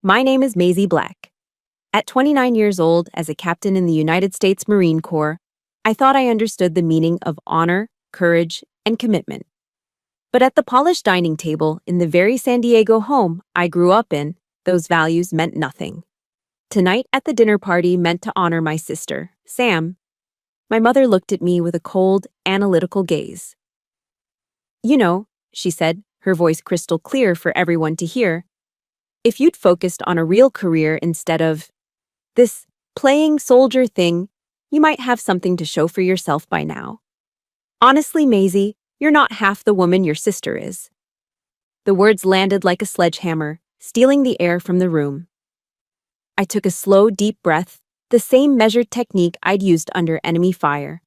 My name is Maisie Black. At 29 years old, as a captain in the United States Marine Corps, I thought I understood the meaning of honor, courage, and commitment. But at the polished dining table in the very San Diego home I grew up in, those values meant nothing. Tonight at the dinner party meant to honor my sister, Sam. My mother looked at me with a cold, analytical gaze. "You know," she said, her voice crystal clear for everyone to hear, "if you'd focused on a real career instead of this playing soldier thing, you might have something to show for yourself by now. Honestly, Maisie, you're not half the woman your sister is." The words landed like a sledgehammer, stealing the air from the room. I took a slow, deep breath, the same measured technique I'd used under enemy fire.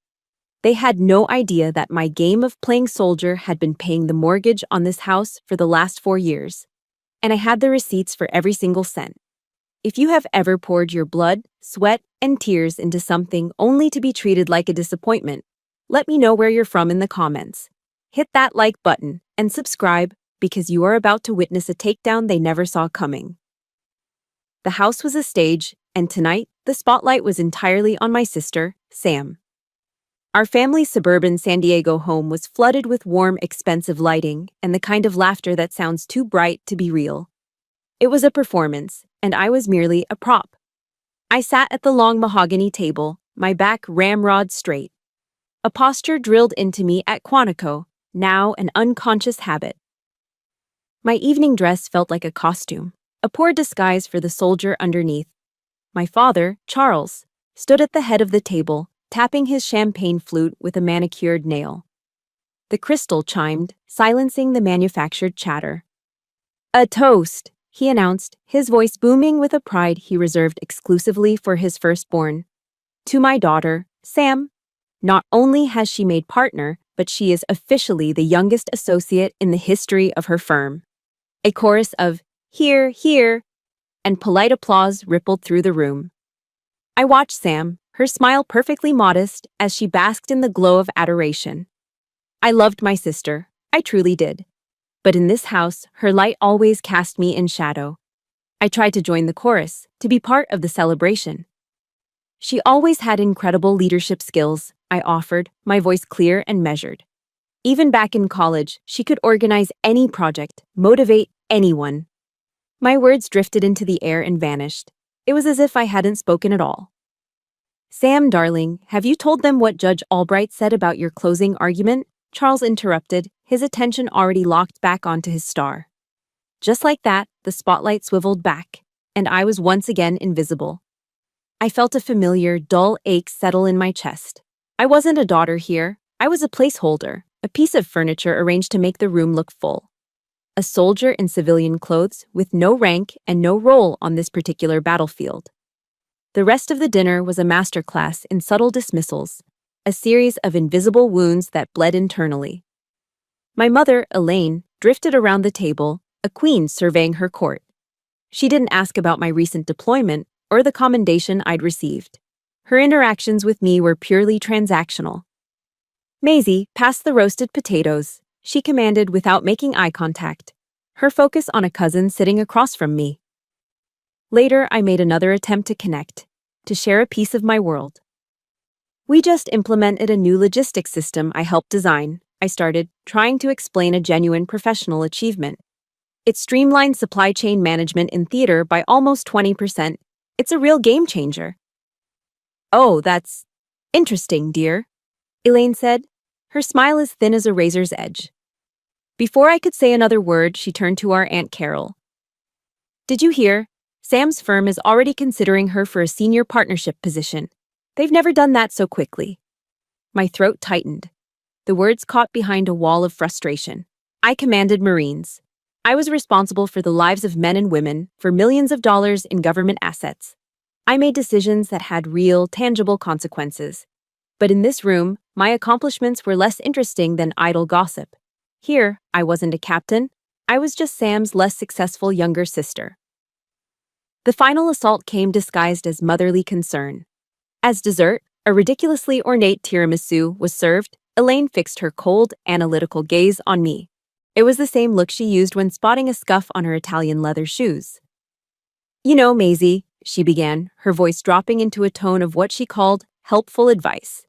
They had no idea that my game of playing soldier had been paying the mortgage on this house for the last 4 years, and I had the receipts for every single cent. If you have ever poured your blood, sweat, and tears into something only to be treated like a disappointment, let me know where you're from in the comments. Hit that like button and subscribe because you are about to witness a takedown they never saw coming. The house was a stage, and tonight, the spotlight was entirely on my sister, Sam. Our family's suburban San Diego home was flooded with warm, expensive lighting and the kind of laughter that sounds too bright to be real. It was a performance, and I was merely a prop. I sat at the long mahogany table, my back ramrod straight. A posture drilled into me at Quantico, now an unconscious habit. My evening dress felt like a costume, a poor disguise for the soldier underneath. My father, Charles, stood at the head of the table, tapping his champagne flute with a manicured nail. The crystal chimed, silencing the manufactured chatter. "A toast," he announced, his voice booming with a pride he reserved exclusively for his firstborn. "To my daughter, Sam. Not only has she made partner, but she is officially the youngest associate in the history of her firm." A chorus of "Hear, hear," and polite applause rippled through the room. I watched Sam, her smile perfectly modest as she basked in the glow of adoration. I loved my sister, I truly did. But in this house, her light always cast me in shadow. I tried to join the chorus, to be part of the celebration. "She always had incredible leadership skills," I offered, my voice clear and measured. "Even back in college, she could organize any project, motivate anyone." My words drifted into the air and vanished. It was as if I hadn't spoken at all. "Sam, darling, have you told them what Judge Albright said about your closing argument?" Charles interrupted, his attention already locked back onto his star. Just like that, the spotlight swiveled back, and I was once again invisible. I felt a familiar, dull ache settle in my chest. I wasn't a daughter here. I was a placeholder, a piece of furniture arranged to make the room look full. A soldier in civilian clothes with no rank and no role on this particular battlefield. The rest of the dinner was a masterclass in subtle dismissals, a series of invisible wounds that bled internally. My mother, Elaine, drifted around the table, a queen surveying her court. She didn't ask about my recent deployment or the commendation I'd received. Her interactions with me were purely transactional. "Maisie, pass the roasted potatoes," she commanded without making eye contact, her focus on a cousin sitting across from me. Later, I made another attempt to connect, to share a piece of my world. "We just implemented a new logistics system I helped design," I started, trying to explain a genuine professional achievement. "It streamlined supply chain management in theater by almost 20%. It's a real game changer." "Oh, that's interesting, dear," Elaine said, her smile as thin as a razor's edge. Before I could say another word, she turned to our Aunt Carol. "Did you hear? Sam's firm is already considering her for a senior partnership position. They've never done that so quickly." My throat tightened. The words caught behind a wall of frustration. I commanded Marines. I was responsible for the lives of men and women, for millions of dollars in government assets. I made decisions that had real, tangible consequences. But in this room, my accomplishments were less interesting than idle gossip. Here, I wasn't a captain. I was just Sam's less successful younger sister. The final assault came disguised as motherly concern. As dessert, a ridiculously ornate tiramisu was served. Elaine fixed her cold, analytical gaze on me. It was the same look she used when spotting a scuff on her Italian leather shoes. You know, Maisie, she began, her voice dropping into a tone of what she called helpful advice.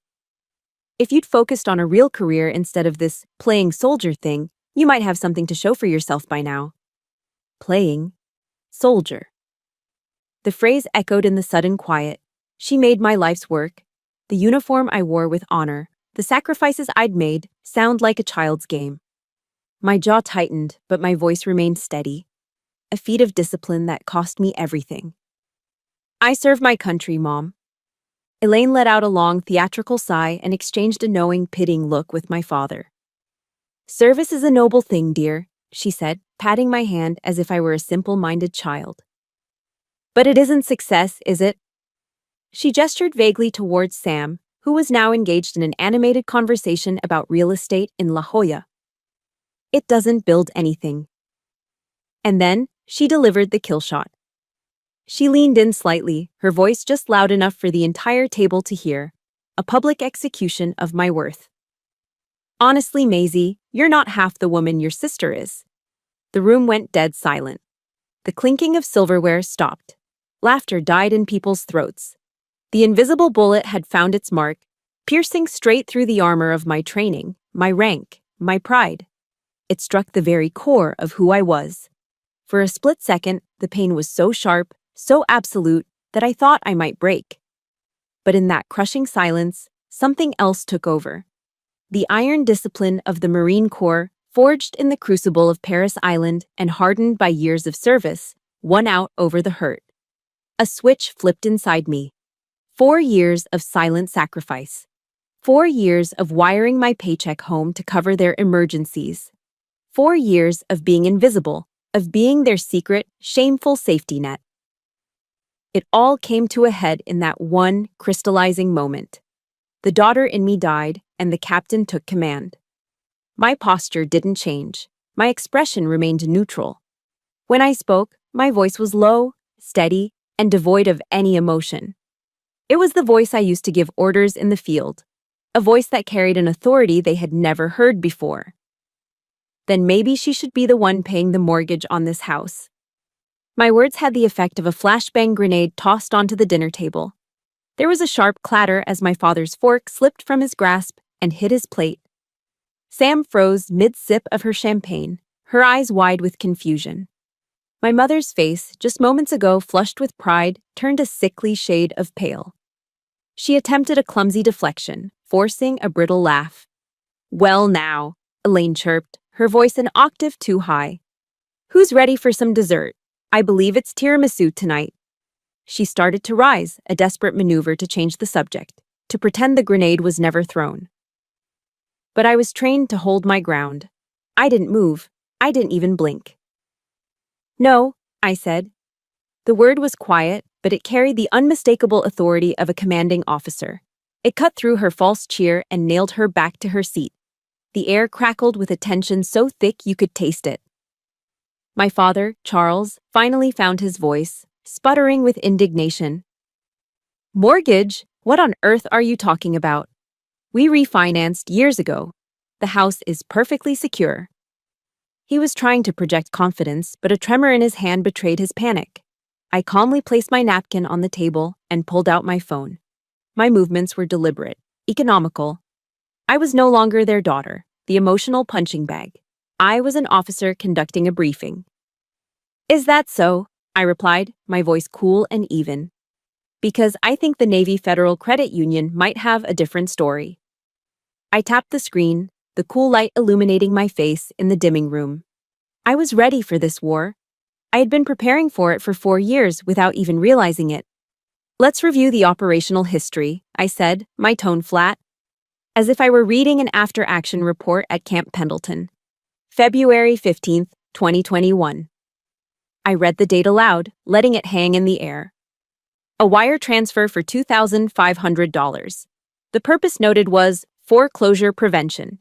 If you'd focused on a real career instead of this playing soldier thing, you might have something to show for yourself by now. Playing soldier. The phrase echoed in the sudden quiet. She made my life's work, the uniform I wore with honor, the sacrifices I'd made, sound like a child's game. My jaw tightened, but my voice remained steady. A feat of discipline that cost me everything. I serve my country, Mom. Elaine let out a long, theatrical sigh and exchanged a knowing, pitying look with my father. Service is a noble thing, dear, she said, patting my hand as if I were a simple-minded child. But it isn't success, is it? She gestured vaguely towards Sam, who was now engaged in an animated conversation about real estate in La Jolla. It doesn't build anything. And then, she delivered the kill shot. She leaned in slightly, her voice just loud enough for the entire table to hear, a public execution of my worth. Honestly, Maisie, you're not half the woman your sister is. The room went dead silent. The clinking of silverware stopped. Laughter died in people's throats. The invisible bullet had found its mark, piercing straight through the armor of my training, my rank, my pride. It struck the very core of who I was. For a split second, the pain was so sharp, so absolute, that I thought I might break. But in that crushing silence, something else took over. The iron discipline of the Marine Corps, forged in the crucible of Paris Island and hardened by years of service, won out over the hurt. A switch flipped inside me. 4 years of silent sacrifice. 4 years of wiring my paycheck home to cover their emergencies. 4 years of being invisible, of being their secret, shameful safety net. It all came to a head in that one crystallizing moment. The daughter in me died, and the captain took command. My posture didn't change. My expression remained neutral. When I spoke, my voice was low, steady, and devoid of any emotion. It was the voice I used to give orders in the field, a voice that carried an authority they had never heard before. Then maybe she should be the one paying the mortgage on this house. My words had the effect of a flashbang grenade tossed onto the dinner table. There was a sharp clatter as my father's fork slipped from his grasp and hit his plate. Sam froze mid-sip of her champagne, her eyes wide with confusion. My mother's face, just moments ago flushed with pride, turned a sickly shade of pale. She attempted a clumsy deflection, forcing a brittle laugh. Well now, Elaine chirped, her voice an octave too high. Who's ready for some dessert? I believe it's tiramisu tonight. She started to rise, a desperate maneuver to change the subject, to pretend the grenade was never thrown. But I was trained to hold my ground. I didn't move. I didn't even blink. No, I said. The word was quiet, but it carried the unmistakable authority of a commanding officer. It cut through her false cheer and nailed her back to her seat. The air crackled with a tension so thick you could taste it. My father, Charles, finally found his voice, sputtering with indignation. Mortgage? What on earth are you talking about? We refinanced years ago. The house is perfectly secure. He was trying to project confidence, but a tremor in his hand betrayed his panic. I calmly placed my napkin on the table and pulled out my phone. My movements were deliberate, economical. I was no longer their daughter, the emotional punching bag. I was an officer conducting a briefing. Is that so? I replied, my voice cool and even. Because I think the Navy Federal Credit Union might have a different story. I tapped the screen, the cool light illuminating my face in the dimming room. I was ready for this war. I had been preparing for it for 4 years without even realizing it. Let's review the operational history, I said, my tone flat, as if I were reading an after-action report at Camp Pendleton. February 15th, 2021. I read the date aloud, letting it hang in the air. A wire transfer for $2,500. The purpose noted was foreclosure prevention.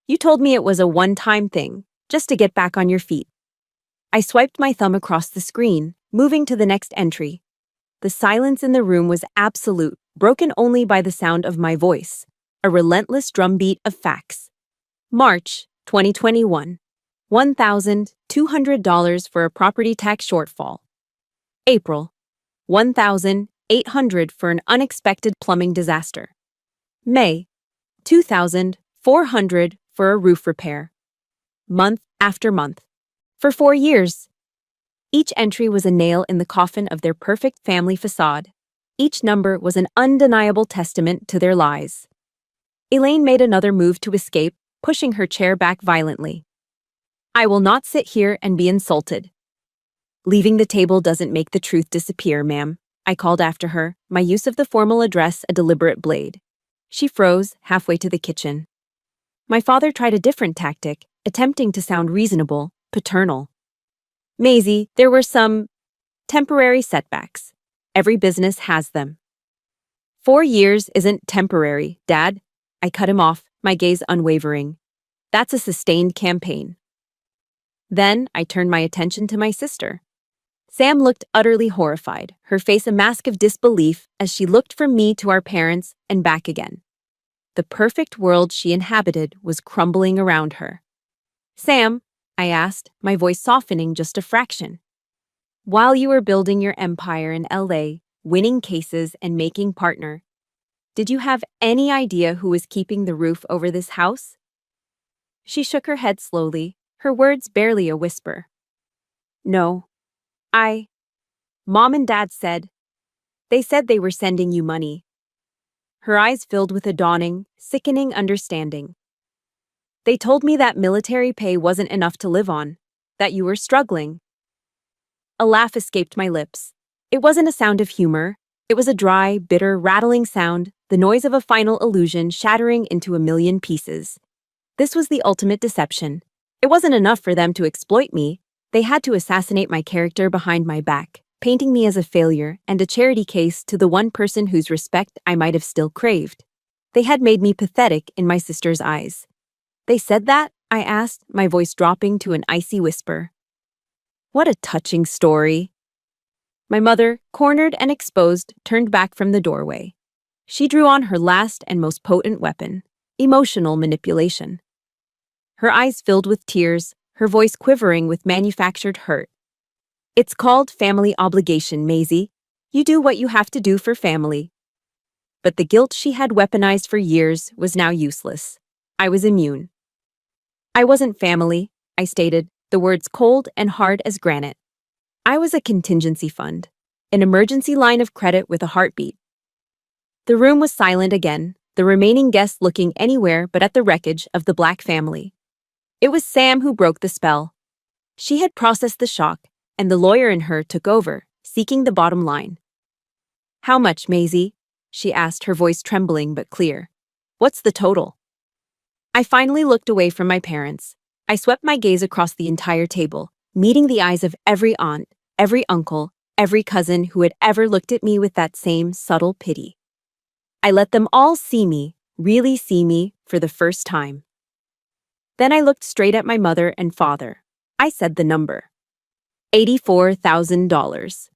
You told me it was a one-time thing, just to get back on your feet. I swiped my thumb across the screen, moving to the next entry. The silence in the room was absolute, broken only by the sound of my voice, a relentless drumbeat of facts. March 2021. $1,200 for a property tax shortfall. April, 1,800 for an unexpected plumbing disaster. May, 2,400 for a roof repair. Month after month. For 4 years. Each entry was a nail in the coffin of their perfect family facade. Each number was an undeniable testament to their lies. Elaine made another move to escape, pushing her chair back violently. I will not sit here and be insulted. Leaving the table doesn't make the truth disappear, ma'am, I called after her, my use of the formal address a deliberate blade. She froze halfway to the kitchen. My father tried a different tactic, attempting to sound reasonable, paternal. Maisie, there were some temporary setbacks. Every business has them. 4 years isn't temporary, Dad. I cut him off, my gaze unwavering. That's a sustained campaign. Then I turned my attention to my sister. Sam looked utterly horrified, her face a mask of disbelief as she looked from me to our parents and back again. The perfect world she inhabited was crumbling around her. Sam, I asked, my voice softening just a fraction. While you were building your empire in LA, winning cases and making partner, did you have any idea who was keeping the roof over this house? She shook her head slowly, her words barely a whisper. No. Mom and Dad said. They said they were sending you money. Her eyes filled with a dawning, sickening understanding. They told me that military pay wasn't enough to live on, that you were struggling. A laugh escaped my lips. It wasn't a sound of humor. It was a dry, bitter, rattling sound, the noise of a final illusion shattering into a million pieces. This was the ultimate deception. It wasn't enough for them to exploit me. They had to assassinate my character behind my back, painting me as a failure and a charity case to the one person whose respect I might have still craved. They had made me pathetic in my sister's eyes. They said that? I asked, my voice dropping to an icy whisper. What a touching story. My mother, cornered and exposed, turned back from the doorway. She drew on her last and most potent weapon, emotional manipulation. Her eyes filled with tears, her voice quivering with manufactured hurt. It's called family obligation, Maisie. You do what you have to do for family. But the guilt she had weaponized for years was now useless. I was immune. I wasn't family, I stated, the words cold and hard as granite. I was a contingency fund, an emergency line of credit with a heartbeat. The room was silent again, the remaining guests looking anywhere but at the wreckage of the Black family. It was Sam who broke the spell. She had processed the shock, and the lawyer in her took over, seeking the bottom line. How much, Maisie? She asked, her voice trembling but clear. What's the total? I finally looked away from my parents. I swept my gaze across the entire table, meeting the eyes of every aunt, every uncle, every cousin who had ever looked at me with that same subtle pity. I let them all see me, really see me, for the first time. Then I looked straight at my mother and father. I said the number. $84,000.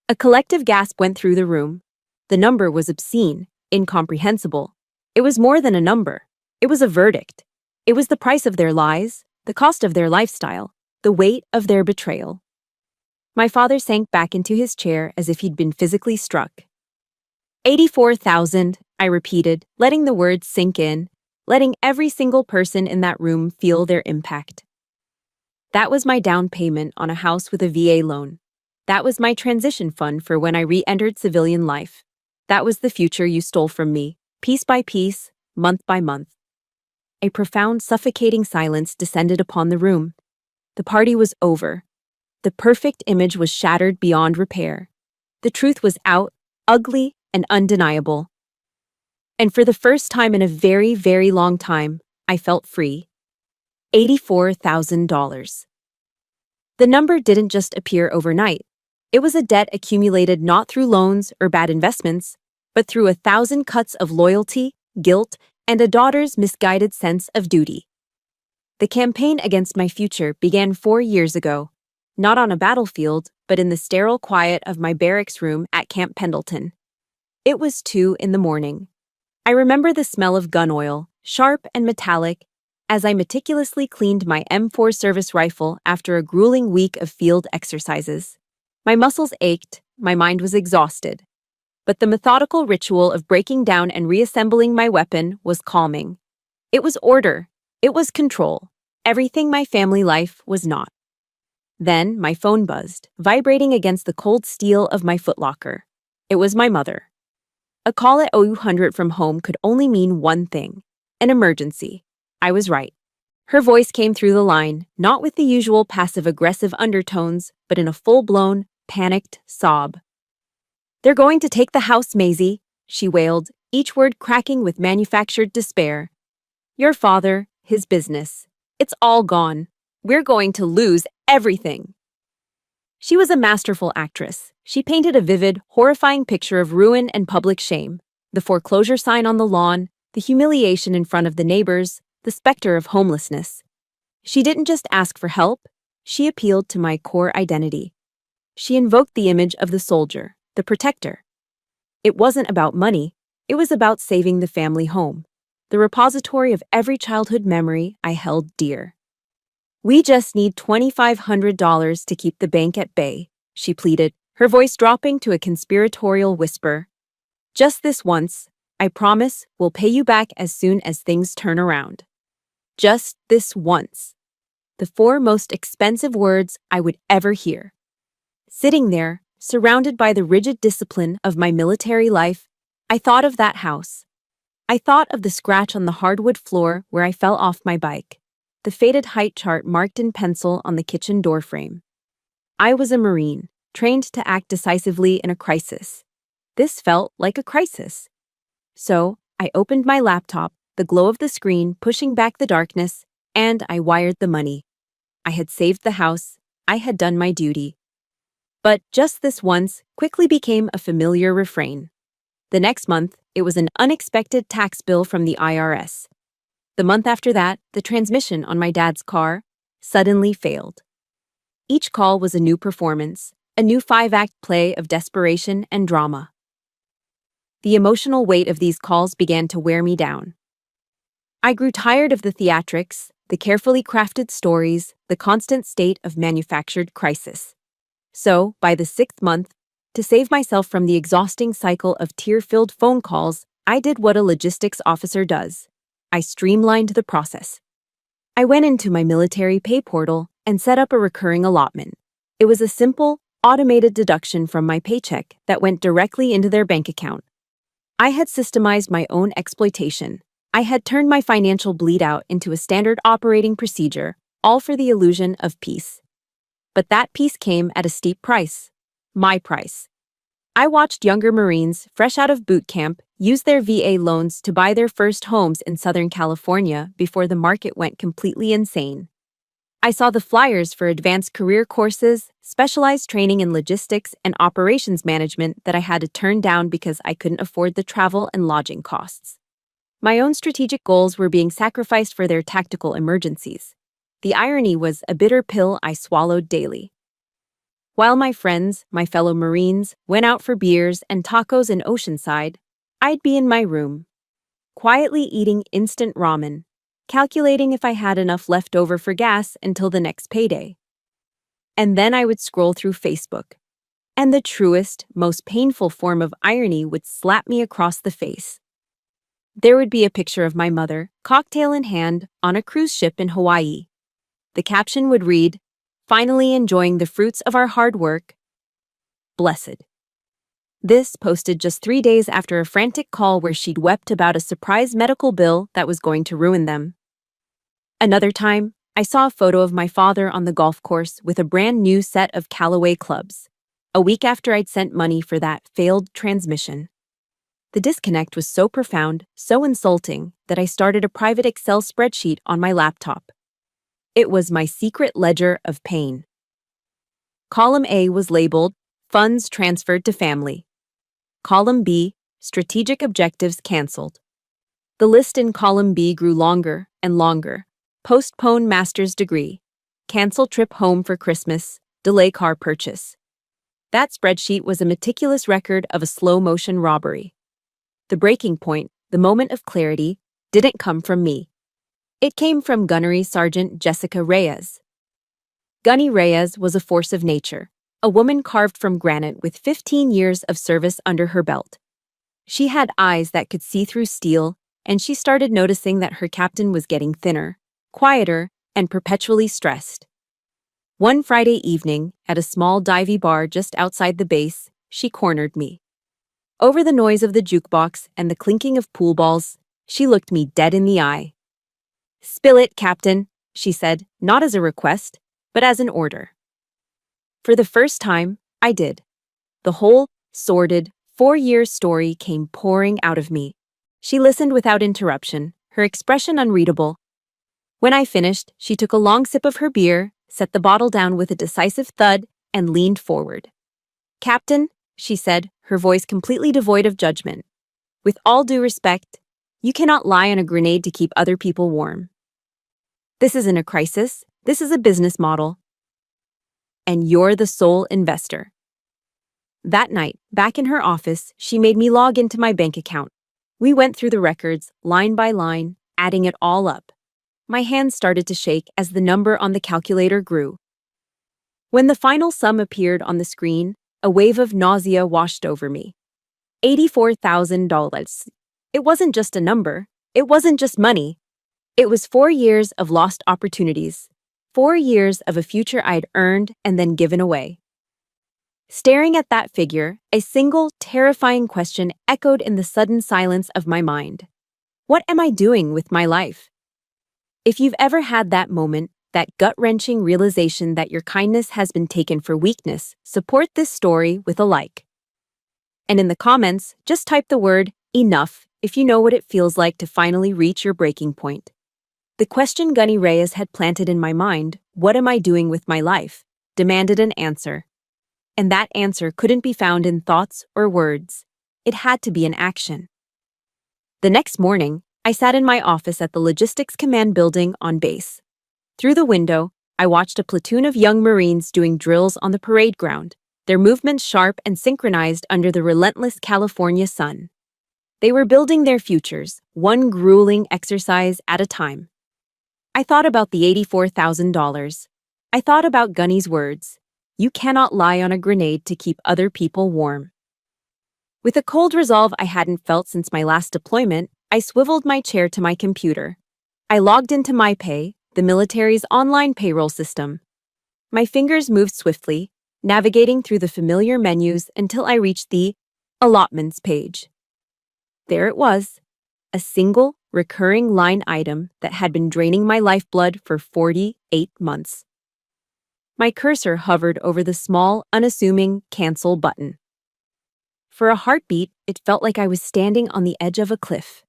A collective gasp went through the room. The number was obscene, incomprehensible. It was more than a number. It was a verdict. It was the price of their lies, the cost of their lifestyle, the weight of their betrayal. My father sank back into his chair as if he'd been physically struck. 84,000, I repeated, letting the words sink in, letting every single person in that room feel their impact. That was my down payment on a house with a VA loan. That was my transition fund for when I re-entered civilian life. That was the future you stole from me, piece by piece, month by month. A profound, suffocating silence descended upon the room. The party was over. The perfect image was shattered beyond repair. The truth was out, ugly and undeniable. And for the first time in a very, very long time, I felt free. $84,000. The number didn't just appear overnight. It was a debt accumulated not through loans or bad investments, but through 1,000 cuts of loyalty, guilt, and a daughter's misguided sense of duty. The campaign against my future began 4 years ago, not on a battlefield, but in the sterile quiet of my barracks room at Camp Pendleton. It was 2 a.m. I remember the smell of gun oil, sharp and metallic, as I meticulously cleaned my M4 service rifle after a grueling week of field exercises. My muscles ached, my mind was exhausted. But the methodical ritual of breaking down and reassembling my weapon was calming. It was order. It was control. Everything my family life was not. Then my phone buzzed, vibrating against the cold steel of my footlocker. It was my mother. A call at 200 from home could only mean one thing: an emergency. I was right. Her voice came through the line, not with the usual passive-aggressive undertones, but in a full-blown, panicked sob. "They're going to take the house, Maisie," she wailed, each word cracking with manufactured despair. "Your father, his business. It's all gone. We're going to lose everything." She was a masterful actress. She painted a vivid, horrifying picture of ruin and public shame: the foreclosure sign on the lawn, the humiliation in front of the neighbors, the specter of homelessness. She didn't just ask for help, she appealed to my core identity. She invoked the image of the soldier, the protector. It wasn't about money, it was about saving the family home, the repository of every childhood memory I held dear. "We just need $2,500 to keep the bank at bay," she pleaded, her voice dropping to a conspiratorial whisper. "Just this once, I promise we'll pay you back as soon as things turn around." Just this once. The four most expensive words I would ever hear. Sitting there, surrounded by the rigid discipline of my military life, I thought of that house. I thought of the scratch on the hardwood floor where I fell off my bike, the faded height chart marked in pencil on the kitchen doorframe. I was a Marine, trained to act decisively in a crisis. This felt like a crisis. So, I opened my laptop, the glow of the screen pushing back the darkness, and I wired the money. I had saved the house. I had done my duty. But just this once quickly became a familiar refrain. The next month, it was an unexpected tax bill from the IRS. The month after that, the transmission on my dad's car suddenly failed. Each call was a new performance, a new 5-act play of desperation and drama. The emotional weight of these calls began to wear me down. I grew tired of the theatrics, the carefully crafted stories, the constant state of manufactured crisis. So, by the 6th month, to save myself from the exhausting cycle of tear-filled phone calls, I did what a logistics officer does. I streamlined the process. I went into my military pay portal and set up a recurring allotment. It was a simple, automated deduction from my paycheck that went directly into their bank account. I had systemized my own exploitation. I had turned my financial bleed-out into a standard operating procedure, all for the illusion of peace. But that peace came at a steep price. My price. I watched younger Marines, fresh out of boot camp, use their VA loans to buy their first homes in Southern California before the market went completely insane. I saw the flyers for advanced career courses, specialized training in logistics and operations management that I had to turn down because I couldn't afford the travel and lodging costs. My own strategic goals were being sacrificed for their tactical emergencies. The irony was a bitter pill I swallowed daily. While my friends, my fellow Marines, went out for beers and tacos in Oceanside, I'd be in my room, quietly eating instant ramen, calculating if I had enough left over for gas until the next payday. And then I would scroll through Facebook, and the truest, most painful form of irony would slap me across the face. There would be a picture of my mother, cocktail in hand, on a cruise ship in Hawaii. The caption would read, "Finally enjoying the fruits of our hard work. Blessed." This posted just 3 days after a frantic call where she'd wept about a surprise medical bill that was going to ruin them. Another time, I saw a photo of my father on the golf course with a brand new set of Callaway clubs, a week after I'd sent money for that failed transmission. The disconnect was so profound, so insulting, that I started a private Excel spreadsheet on my laptop. It was my secret ledger of pain. Column A was labeled, "Funds transferred to family." Column B, "Strategic objectives canceled." The list in column B grew longer and longer. Postpone master's degree. Cancel trip home for Christmas. Delay car purchase. That spreadsheet was a meticulous record of a slow-motion robbery. The breaking point, the moment of clarity, didn't come from me. It came from Gunnery Sergeant Jessica Reyes. Gunny Reyes was a force of nature. a woman carved from granite with 15 years of service under her belt. She had eyes that could see through steel, and she started noticing that her captain was getting thinner, quieter, and perpetually stressed. One Friday evening, at a small divey bar just outside the base, she cornered me. Over the noise of the jukebox and the clinking of pool balls, she looked me dead in the eye. "Spill it, Captain," she said, not as a request, but as an order. For the first time, I did. The whole, sordid, 4-year story came pouring out of me. She listened without interruption, her expression unreadable. When I finished, she took a long sip of her beer, set the bottle down with a decisive thud, and leaned forward. "Captain," she said, her voice completely devoid of judgment. "With all due respect, you cannot lie on a grenade to keep other people warm. This isn't a crisis, this is a business model. And you're the sole investor." That night, back in her office, she made me log into my bank account. We went through the records, line by line, adding it all up. My hands started to shake as the number on the calculator grew. When the final sum appeared on the screen, a wave of nausea washed over me. $84,000. It wasn't just a number. It wasn't just money. It was 4 years of lost opportunities. 4 years of a future I'd earned and then given away. Staring at that figure, a single, terrifying question echoed in the sudden silence of my mind. What am I doing with my life? If you've ever had that moment, that gut-wrenching realization that your kindness has been taken for weakness, support this story with a like. And in the comments, just type the word "enough" if you know what it feels like to finally reach your breaking point. The question Gunny Reyes had planted in my mind, "What am I doing with my life?" demanded an answer. And that answer couldn't be found in thoughts or words. It had to be an action. The next morning, I sat in my office at the Logistics Command building on base. Through the window, I watched a platoon of young Marines doing drills on the parade ground, their movements sharp and synchronized under the relentless California sun. They were building their futures, one grueling exercise at a time. I thought about the $84,000. I thought about Gunny's words, "You cannot lie on a grenade to keep other people warm." With a cold resolve I hadn't felt since my last deployment, I swiveled my chair to my computer. I logged into MyPay, the military's online payroll system. My fingers moved swiftly, navigating through the familiar menus until I reached the allotments page. There it was, a single, recurring line item that had been draining my lifeblood for 48 months. My cursor hovered over the small, unassuming cancel button. For a heartbeat, it felt like I was standing on the edge of a cliff.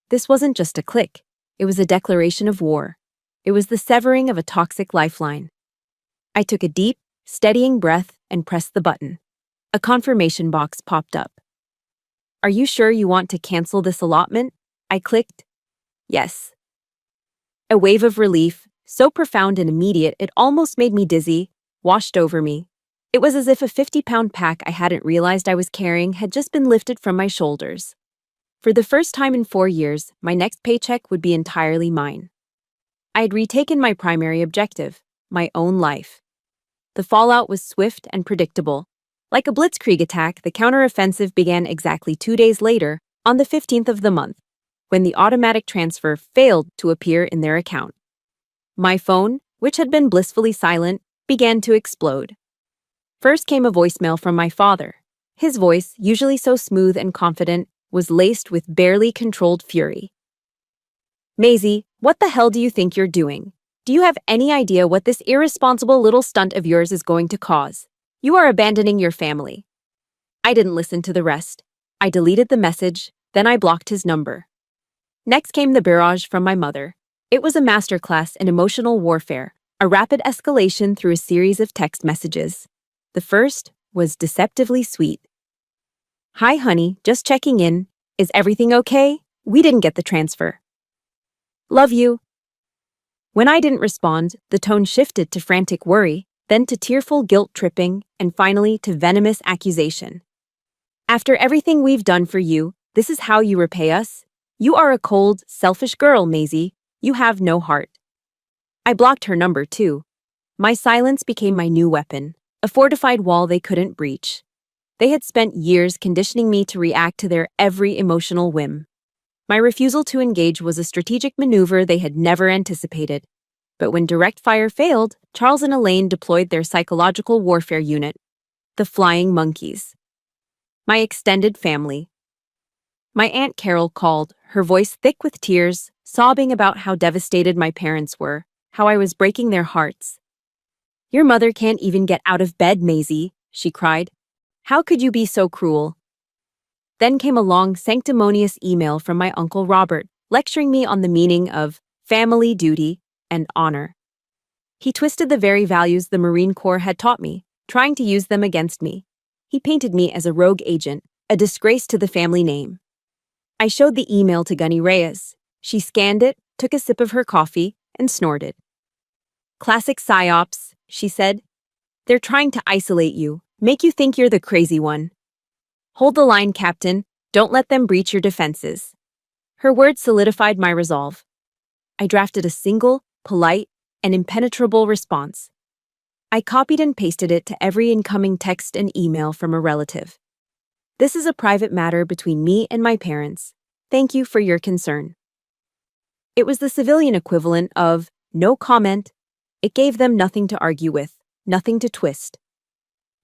This wasn't just a click. It was a declaration of war. It was the severing of a toxic lifeline. I took a deep, steadying breath and pressed the button. A confirmation box popped up. "Are you sure you want to cancel this allotment?" I clicked. Yes. A wave of relief, so profound and immediate it almost made me dizzy, washed over me. It was as if a 50-pound pack I hadn't realized I was carrying had just been lifted from my shoulders. For the first time in 4 years, my next paycheck would be entirely mine. I had retaken my primary objective, my own life. The fallout was swift and predictable. Like a blitzkrieg attack, the counteroffensive began exactly 2 days later, on the 15th of the month, when the automatic transfer failed to appear in their account. My phone, which had been blissfully silent, began to explode. First came a voicemail from my father. His voice, usually so smooth and confident, was laced with barely controlled fury. "Maisie, what the hell do you think you're doing? Do you have any idea what this irresponsible little stunt of yours is going to cause? You are abandoning your family." I didn't listen to the rest. I deleted the message, then I blocked his number. Next came the barrage from my mother. It was a masterclass in emotional warfare, a rapid escalation through a series of text messages. The first was deceptively sweet. "Hi, honey, just checking in. Is everything okay? We didn't get the transfer. Love you." When I didn't respond, the tone shifted to frantic worry, then to tearful guilt-tripping, and finally to venomous accusation. "After everything we've done for you, this is how you repay us? You are a cold, selfish girl, Maisie. You have no heart." I blocked her number, too. My silence became my new weapon. a fortified wall they couldn't breach. They had spent years conditioning me to react to their every emotional whim. My refusal to engage was a strategic maneuver they had never anticipated. But when direct fire failed, Charles and Elaine deployed their psychological warfare unit, the Flying Monkeys. My extended family. My Aunt Carol called, her voice thick with tears, sobbing about how devastated my parents were, how I was breaking their hearts. "Your mother can't even get out of bed, Maisie," she cried. "How could you be so cruel?" Then came a long, sanctimonious email from my Uncle Robert, lecturing me on the meaning of family duty and honor. He twisted the very values the Marine Corps had taught me, trying to use them against me. He painted me as a rogue agent, a disgrace to the family name. I showed the email to Gunny Reyes. She scanned it, took a sip of her coffee, and snorted. "Classic psyops," she said. "They're trying to isolate you, make you think you're the crazy one. Hold the line, Captain. Don't let them breach your defenses." Her words solidified my resolve. I drafted a single, polite, and impenetrable response. I copied and pasted it to every incoming text and email from a relative. "This is a private matter between me and my parents. Thank you for your concern." It was the civilian equivalent of no comment. It gave them nothing to argue with, nothing to twist.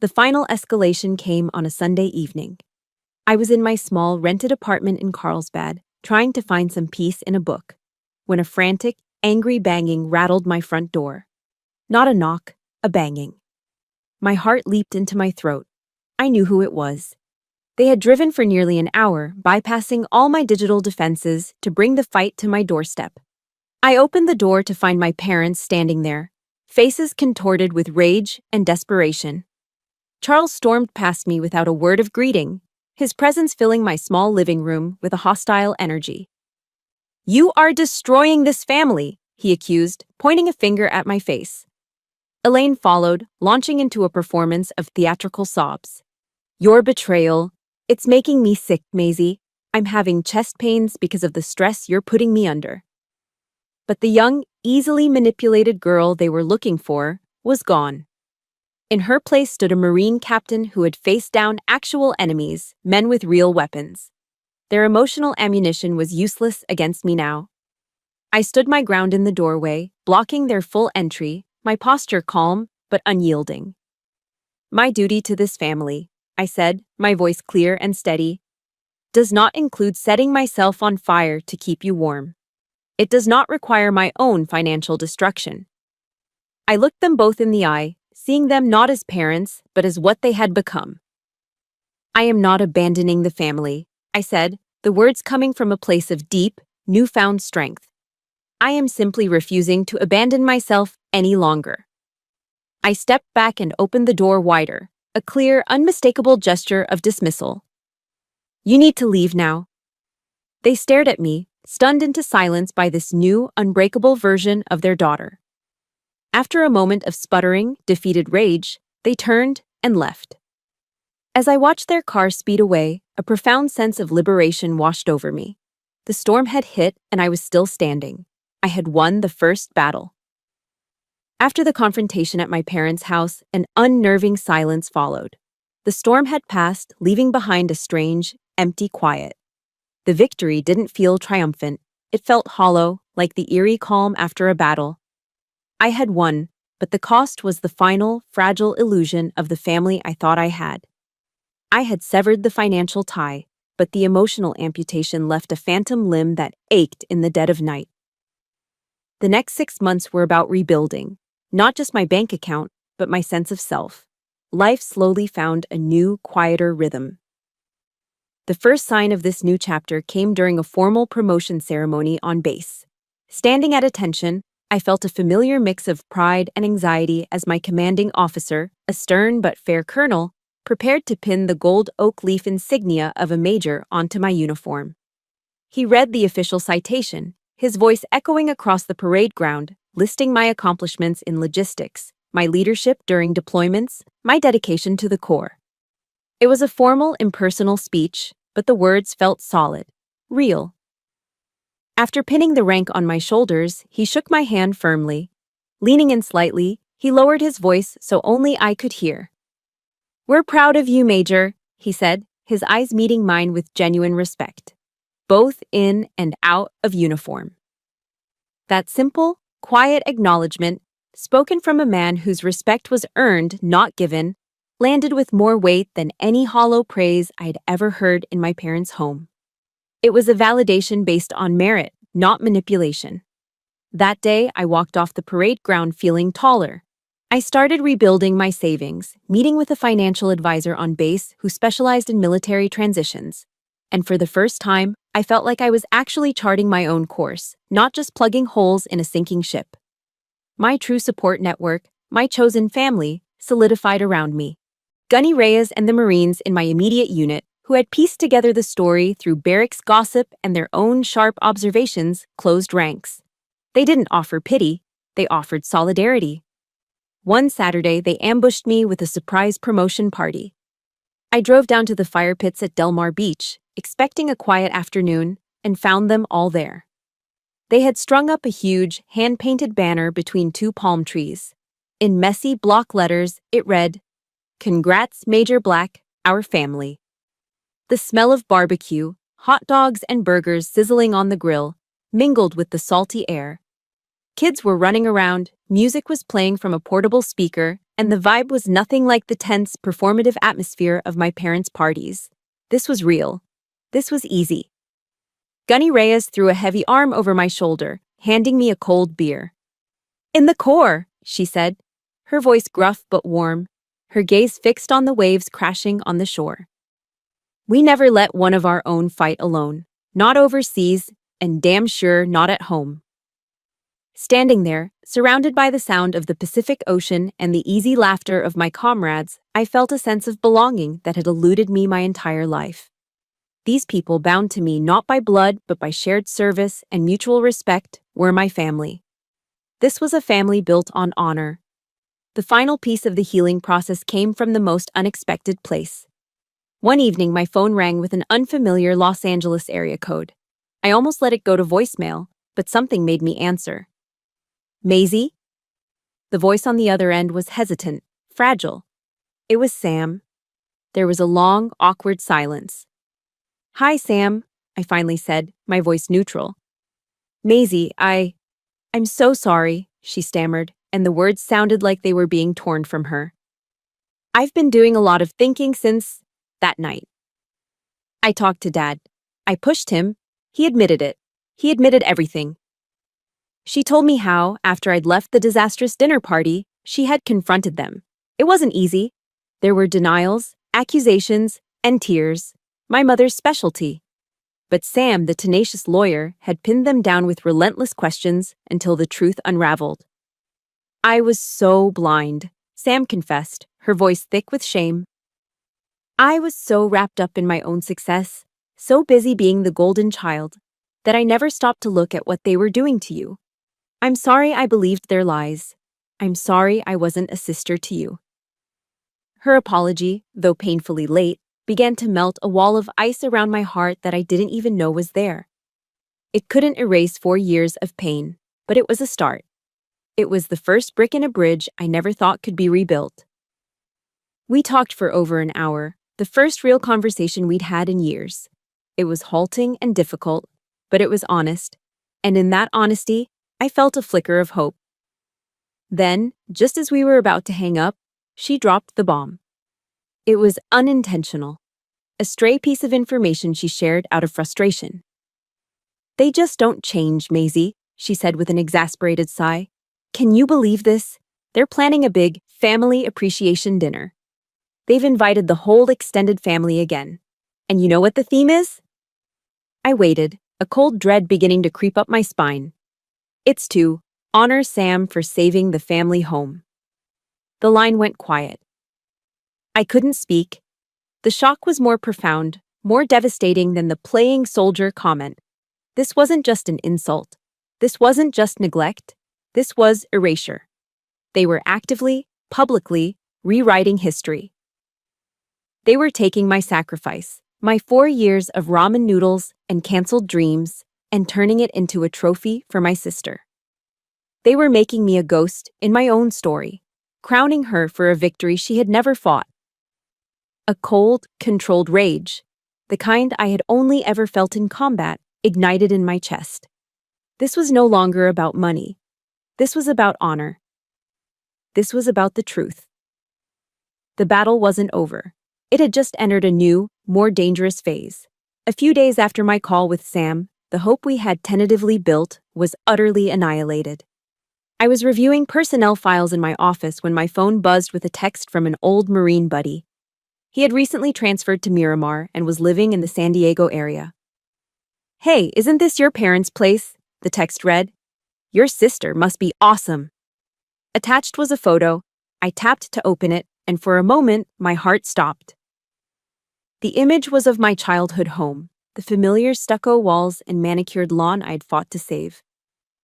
The final escalation came on a Sunday evening. I was in my small, rented apartment in Carlsbad, trying to find some peace in a book, when a frantic, angry banging rattled my front door. Not a knock, a banging. My heart leaped into my throat. I knew who it was. They had driven for nearly an hour, bypassing all my digital defenses to bring the fight to my doorstep. I opened the door to find my parents standing there, faces contorted with rage and desperation. Charles stormed past me without a word of greeting, his presence filling my small living room with a hostile energy. "You are destroying this family," he accused, pointing a finger at my face. Elaine followed, launching into a performance of theatrical sobs. "Your betrayal. It's making me sick, Maisie. I'm having chest pains because of the stress you're putting me under." But the young, easily manipulated girl they were looking for was gone. In her place stood a Marine captain who had faced down actual enemies, men with real weapons. Their emotional ammunition was useless against me now. I stood my ground in the doorway, blocking their full entry, my posture calm but unyielding. "My duty to this family," I said, my voice clear and steady, "does not include setting myself on fire to keep you warm. It does not require my own financial destruction." I looked them both in the eye, seeing them not as parents, but as what they had become. "I am not abandoning the family," I said, the words coming from a place of deep, newfound strength. "I am simply refusing to abandon myself any longer." I stepped back and opened the door wider, a clear, unmistakable gesture of dismissal. "You need to leave now." They stared at me, stunned into silence by this new, unbreakable version of their daughter. After a moment of sputtering, defeated rage, they turned and left. As I watched their car speed away, a profound sense of liberation washed over me. The storm had hit, and I was still standing. I had won the first battle. After the confrontation at my parents' house, an unnerving silence followed. The storm had passed, leaving behind a strange, empty quiet. The victory didn't feel triumphant. It felt hollow, like the eerie calm after a battle. I had won, but the cost was the final, fragile illusion of the family I thought I had. I had severed the financial tie, but the emotional amputation left a phantom limb that ached in the dead of night. The next 6 months were about rebuilding, not just my bank account, but my sense of self. Life slowly found a new, quieter rhythm. The first sign of this new chapter came during a formal promotion ceremony on base. Standing at attention, I felt a familiar mix of pride and anxiety as my commanding officer, a stern but fair colonel, prepared to pin the gold oak leaf insignia of a major onto my uniform. He read the official citation, his voice echoing across the parade ground, listing my accomplishments in logistics, my leadership during deployments, my dedication to the Corps. It was a formal, impersonal speech, but the words felt solid, real. After pinning the rank on my shoulders, he shook my hand firmly. Leaning in slightly, He lowered his voice so only I could hear. "We're proud of you, Major," he said, his eyes meeting mine with genuine respect, both in and out of uniform. That simple, quiet acknowledgement, spoken from a man whose respect was earned, not given, landed with more weight than any hollow praise I'd ever heard in my parents' home. It was a validation based on merit, not manipulation. That day, I walked off the parade ground feeling taller. I started rebuilding my savings, meeting with a financial advisor on base who specialized in military transitions. And for the first time, I felt like I was actually charting my own course, not just plugging holes in a sinking ship. My true support network, my chosen family, solidified around me. Gunny Reyes and the Marines in my immediate unit, who had pieced together the story through barracks gossip and their own sharp observations, closed ranks. They didn't offer pity, they offered solidarity. One Saturday, they ambushed me with a surprise promotion party. I drove down to the fire pits at Del Mar Beach, expecting a quiet afternoon, and found them all there. They had strung up a huge, hand-painted banner between two palm trees. In messy block letters, it read, "Congrats, Major Black, our family." The smell of barbecue, hot dogs and burgers sizzling on the grill, mingled with the salty air. Kids were running around, music was playing from a portable speaker, and the vibe was nothing like the tense, performative atmosphere of my parents' parties. This was real. This was easy. Gunny Reyes threw a heavy arm over my shoulder, handing me a cold beer. "In the Corps," she said, her voice gruff but warm, her gaze fixed on the waves crashing on the shore. "We never let one of our own fight alone, not overseas, and damn sure not at home." Standing there, surrounded by the sound of the Pacific Ocean and the easy laughter of my comrades, I felt a sense of belonging that had eluded me my entire life. These people, bound to me not by blood but by shared service and mutual respect, were my family. This was a family built on honor. The final piece of the healing process came from the most unexpected place. One evening, my phone rang with an unfamiliar Los Angeles area code. I almost let it go to voicemail, but something made me answer. "Maisie?" The voice on the other end was hesitant, fragile. It was Sam. There was a long, awkward silence. "Hi, Sam," I finally said, my voice neutral. "Maisie, I'm so sorry," she stammered, and the words sounded like they were being torn from her. "I've been doing a lot of thinking since that night. I talked to Dad. I pushed him. He admitted it. He admitted everything. She told me how, after I'd left the disastrous dinner party, she had confronted them. It wasn't easy. There were denials, accusations, and tears, my mother's specialty. But Sam, the tenacious lawyer, had pinned them down with relentless questions until the truth unraveled. "I was so blind," Sam confessed, her voice thick with shame. "I was so wrapped up in my own success, so busy being the golden child, that I never stopped to look at what they were doing to you. I'm sorry I believed their lies. I'm sorry I wasn't a sister to you." Her apology, though painfully late, began to melt a wall of ice around my heart that I didn't even know was there. It couldn't erase 4 years of pain, but it was a start. It was the first brick in a bridge I never thought could be rebuilt. We talked for over an hour, the first real conversation we'd had in years. It was halting and difficult, but it was honest, and in that honesty, I felt a flicker of hope. Then, just as we were about to hang up, she dropped the bomb. It was unintentional. A stray piece of information she shared out of frustration. "They just don't change, Maisie," she said with an exasperated sigh. "Can you believe this? They're planning a big family appreciation dinner. They've invited the whole extended family again. And you know what the theme is?" I waited, a cold dread beginning to creep up my spine. "It's to honor Sam for saving the family home." The line went quiet. I couldn't speak. The shock was more profound, more devastating than the playing soldier comment. This wasn't just an insult. This wasn't just neglect. This was erasure. They were actively, publicly, rewriting history. They were taking my sacrifice, my 4 years of ramen noodles and canceled dreams, and turning it into a trophy for my sister. They were making me a ghost in my own story, crowning her for a victory she had never fought. A cold, controlled rage, the kind I had only ever felt in combat, ignited in my chest. This was no longer about money. This was about honor. This was about the truth. The battle wasn't over. It had just entered a new, more dangerous phase. A few days after my call with Sam, the hope we had tentatively built was utterly annihilated. I was reviewing personnel files in my office when my phone buzzed with a text from an old Marine buddy. He had recently transferred to Miramar and was living in the San Diego area. "Hey, isn't this your parents' place?" the text read. "Your sister must be awesome." Attached was a photo. I tapped to open it, and for a moment, my heart stopped. The image was of my childhood home, the familiar stucco walls and manicured lawn I'd fought to save.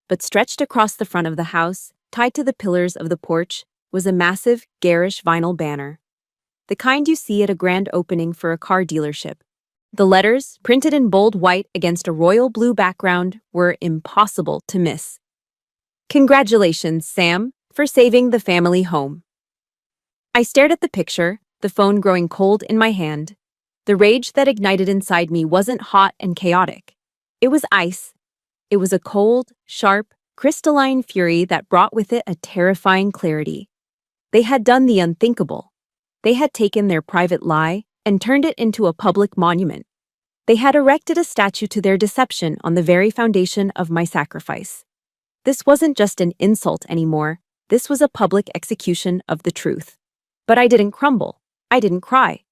But stretched across the front of the house, tied to the pillars of the porch, was a massive, garish vinyl banner. The kind you see at a grand opening for a car dealership. The letters, printed in bold white against a royal blue background, were impossible to miss. "Congratulations, Sam, for saving the family home." I stared at the picture, the phone growing cold in my hand. The rage that ignited inside me wasn't hot and chaotic. It was ice. It was a cold, sharp, crystalline fury that brought with it a terrifying clarity. They had done the unthinkable. They had taken their private lie and turned it into a public monument. They had erected a statue to their deception on the very foundation of my sacrifice. This wasn't just an insult anymore. This was a public execution of the truth. But I didn't crumble. I didn't cry.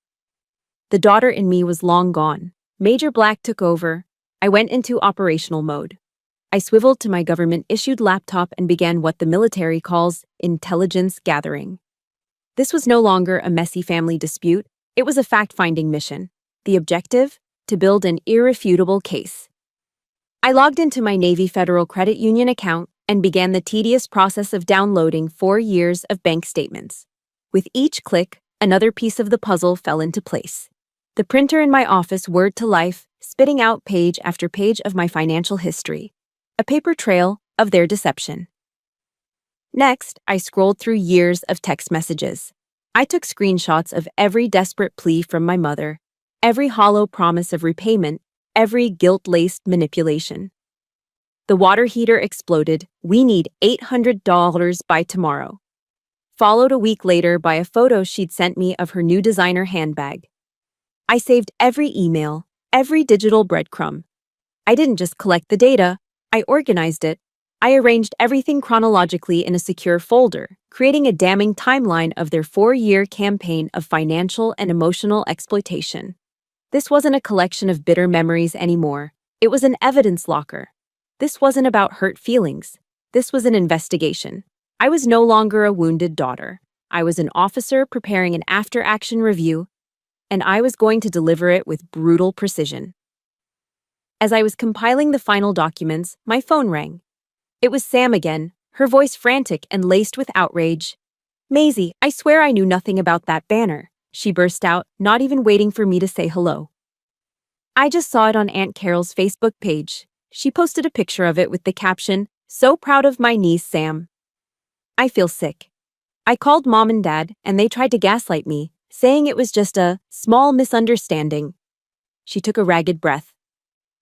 The daughter in me was long gone. Major Black took over. I went into operational mode. I swiveled to my government-issued laptop and began what the military calls intelligence gathering. This was no longer a messy family dispute. It was a fact-finding mission. The objective? To build an irrefutable case. I logged into my Navy Federal Credit Union account and began the tedious process of downloading 4 years of bank statements. With each click, another piece of the puzzle fell into place. The printer in my office whirred to life, spitting out page after page of my financial history, a paper trail of their deception. Next, I scrolled through years of text messages. I took screenshots of every desperate plea from my mother, every hollow promise of repayment, every guilt-laced manipulation. The water heater exploded. "We need $800 by tomorrow." Followed a week later by a photo she'd sent me of her new designer handbag. I saved every email, every digital breadcrumb. I didn't just collect the data, I organized it. I arranged everything chronologically in a secure folder, creating a damning timeline of their 4-year campaign of financial and emotional exploitation. This wasn't a collection of bitter memories anymore. It was an evidence locker. This wasn't about hurt feelings. This was an investigation. I was no longer a wounded daughter. I was an officer preparing an after-action review, and I was going to deliver it with brutal precision. As I was compiling the final documents, my phone rang. It was Sam again, her voice frantic and laced with outrage. "Maisie, I swear I knew nothing about that banner," she burst out, not even waiting for me to say hello. "I just saw it on Aunt Carol's Facebook page." She posted a picture of it with the caption, "So proud of my niece, Sam." I feel sick. I called Mom and Dad, and they tried to gaslight me, saying it was just a small misunderstanding. She took a ragged breath.